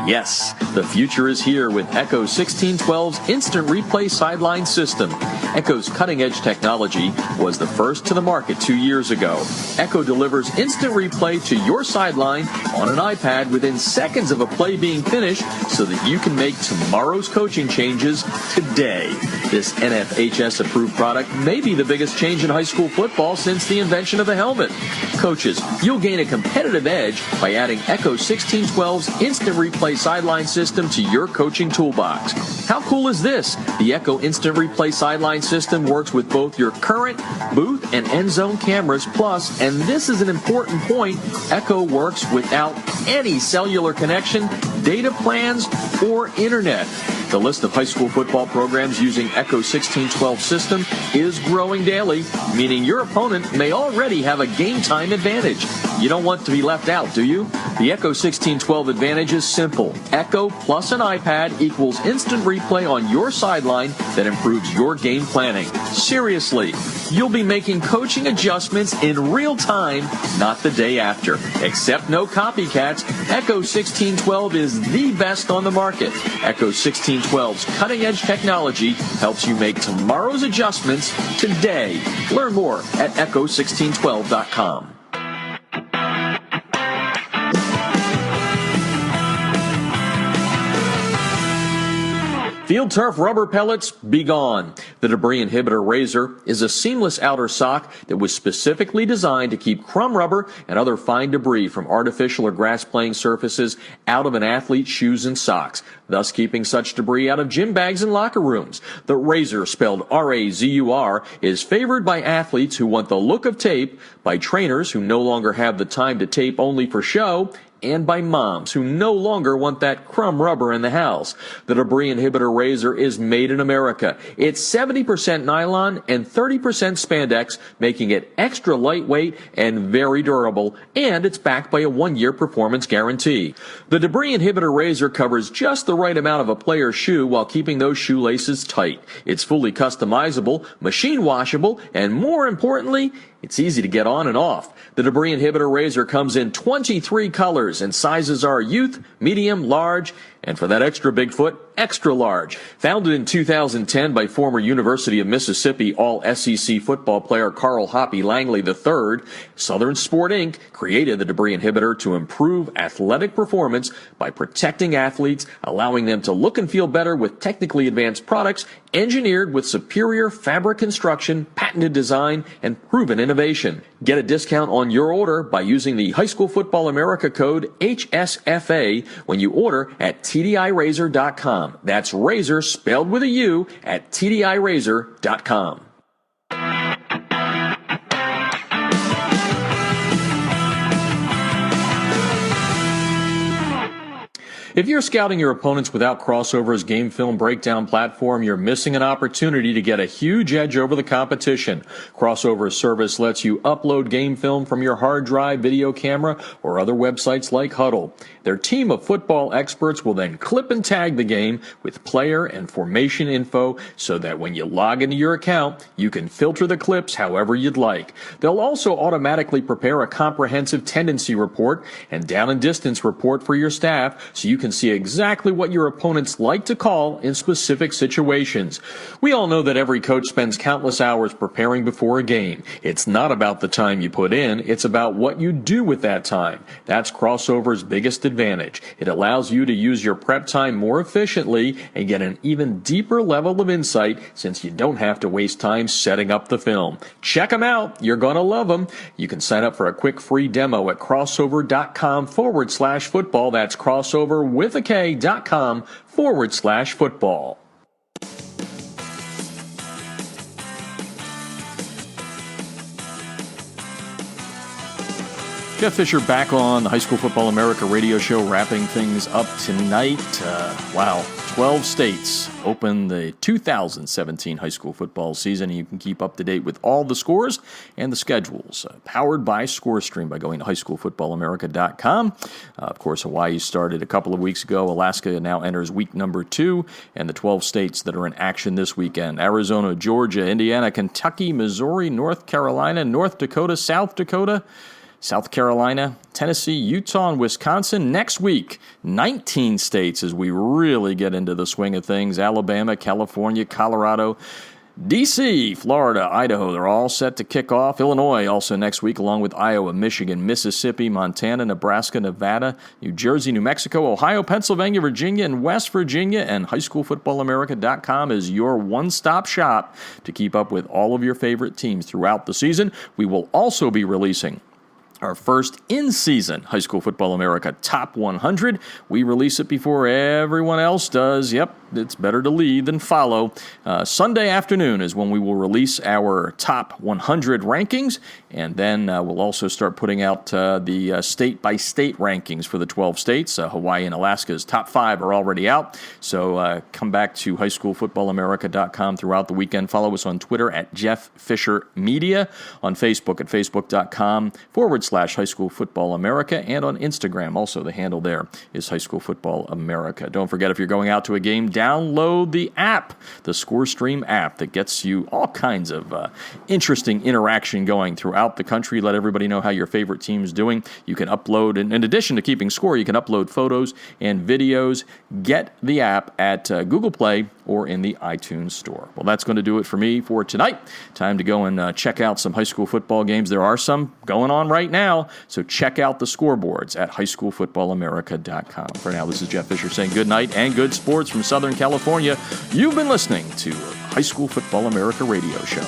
Yes, the future is here with Echo 1612's Instant Replay Sideline System. Echo's cutting-edge technology was the first to the market 2 years ago. Echo delivers instant replay to your sideline on an iPad within seconds of a play being finished so that you can make tomorrow's coaching changes today. This NFHS-approved product may be the biggest change in high school football since the invention of the helmet. Coaches, you'll gain a competitive edge by adding Echo 1612's Instant Replay Sideline System to your coaching toolbox. How cool is this? The Echo Instant Replay Sideline System works with both your current booth and end zone cameras, plus, and this is an important point, Echo works without any cellular connection, data plans, or internet. The list of high school football programs using Echo 1612 system is growing daily, meaning your opponent may already have a game time advantage. You don't want to be left out, do you? The Echo 1612 advantage is simple. Echo plus an iPad equals instant replay on your sideline that improves your game planning. Seriously, you'll be making coaching adjustments in real time, not the day after. Except no copycats, Echo 1612 is the best on the market. Echo 1612's cutting-edge technology helps you make tomorrow's adjustments today. Learn more at echo1612.com. Field Turf rubber pellets, be gone. The Debris Inhibitor Razor is a seamless outer sock that was specifically designed to keep crumb rubber and other fine debris from artificial or grass playing surfaces out of an athlete's shoes and socks, thus keeping such debris out of gym bags and locker rooms. The Razor, spelled R-A-Z-U-R, is favored by athletes who want the look of tape, by trainers who no longer have the time to tape only for show, and by moms who no longer want that crumb rubber in the house. The Debris Inhibitor Razor is made in America. It's 70 70% nylon and 30% spandex, making it extra lightweight and very durable, and it's backed by a 1-year performance guarantee. The Debris Inhibitor razor covers just the right amount of a player's shoe while keeping those shoelaces tight. It's fully customizable, machine washable, and more importantly, it's easy to get on and off. The Debris Inhibitor razor comes in 23 colors and sizes are youth, medium, large, and for that extra big foot, extra large. Founded in 2010 by former University of Mississippi All-SEC football player Carl Hoppy Langley III, Southern Sport Inc. created the Debris Inhibitor to improve athletic performance by protecting athletes, allowing them to look and feel better with technically advanced products engineered with superior fabric construction, patented design, and proven innovation. Get a discount on your order by using the High School Football America code HSFA when you order at TDIRazor.com. That's razor spelled with a U at TDIRazor.com. If you're scouting your opponents without Crossover's game film breakdown platform, you're missing an opportunity to get a huge edge over the competition. Crossover's service lets you upload game film from your hard drive, video camera, or other websites like Huddle. Their team of football experts will then clip and tag the game with player and formation info so that when you log into your account, you can filter the clips however you'd like. They'll also automatically prepare a comprehensive tendency report and down and distance report for your staff so you can see exactly what your opponents like to call in specific situations. We all know that every coach spends countless hours preparing before a game. It's not about the time you put in, it's about what you do with that time. That's Crossover's biggest advantage. It allows you to use your prep time more efficiently and get an even deeper level of insight since you don't have to waste time setting up the film. Check them out. You're going to love them. You can sign up for a quick free demo at crossover.com/football. That's crossover with a K.com/football. Jeff Fisher back on the High School Football America radio show, wrapping things up tonight. 12 states open the 2017 high school football season. You can keep up to date with all the scores and the schedules. Powered by ScoreStream by going to highschoolfootballamerica.com. Of course, Hawaii started a couple of weeks ago. Alaska now enters week number 2, and the 12 states that are in action this weekend: Arizona, Georgia, Indiana, Kentucky, Missouri, North Carolina, North Dakota, South Dakota, South Carolina, Tennessee, Utah, and Wisconsin. Next week, 19 states as we really get into the swing of things. Alabama, California, Colorado, D.C., Florida, Idaho, they're all set to kick off. Illinois also next week, along with Iowa, Michigan, Mississippi, Montana, Nebraska, Nevada, New Jersey, New Mexico, Ohio, Pennsylvania, Virginia, and West Virginia. And highschoolfootballamerica.com is your one-stop shop to keep up with all of your favorite teams throughout the season. We will also be releasing our first in-season High School Football America Top 100. We release it before everyone else does. Yep, it's better to lead than follow. Sunday afternoon is when we will release our Top 100 rankings, and then we'll also start putting out the state-by-state rankings for the 12 states. Hawaii and Alaska's top 5 are already out, so come back to highschoolfootballamerica.com throughout the weekend. Follow us on Twitter at Jeff Fisher Media, on Facebook at facebook.com/High School Football America, and on Instagram, also the handle there is High School Football America. Don't forget, if you're going out to a game, download the app, the ScoreStream app that gets you all kinds of interesting interaction going throughout the country. Let everybody know how your favorite team's doing. You can upload, and in addition to keeping score, you can upload photos and videos. Get the app at Google Play or in the iTunes Store. Well, that's going to do it for me for tonight. Time to go and check out some high school football games. There are some going on right now, so check out the scoreboards at highschoolfootballamerica.com. For now, this is Jeff Fisher saying good night and good sports from Southern California. You've been listening to High School Football America Radio Show.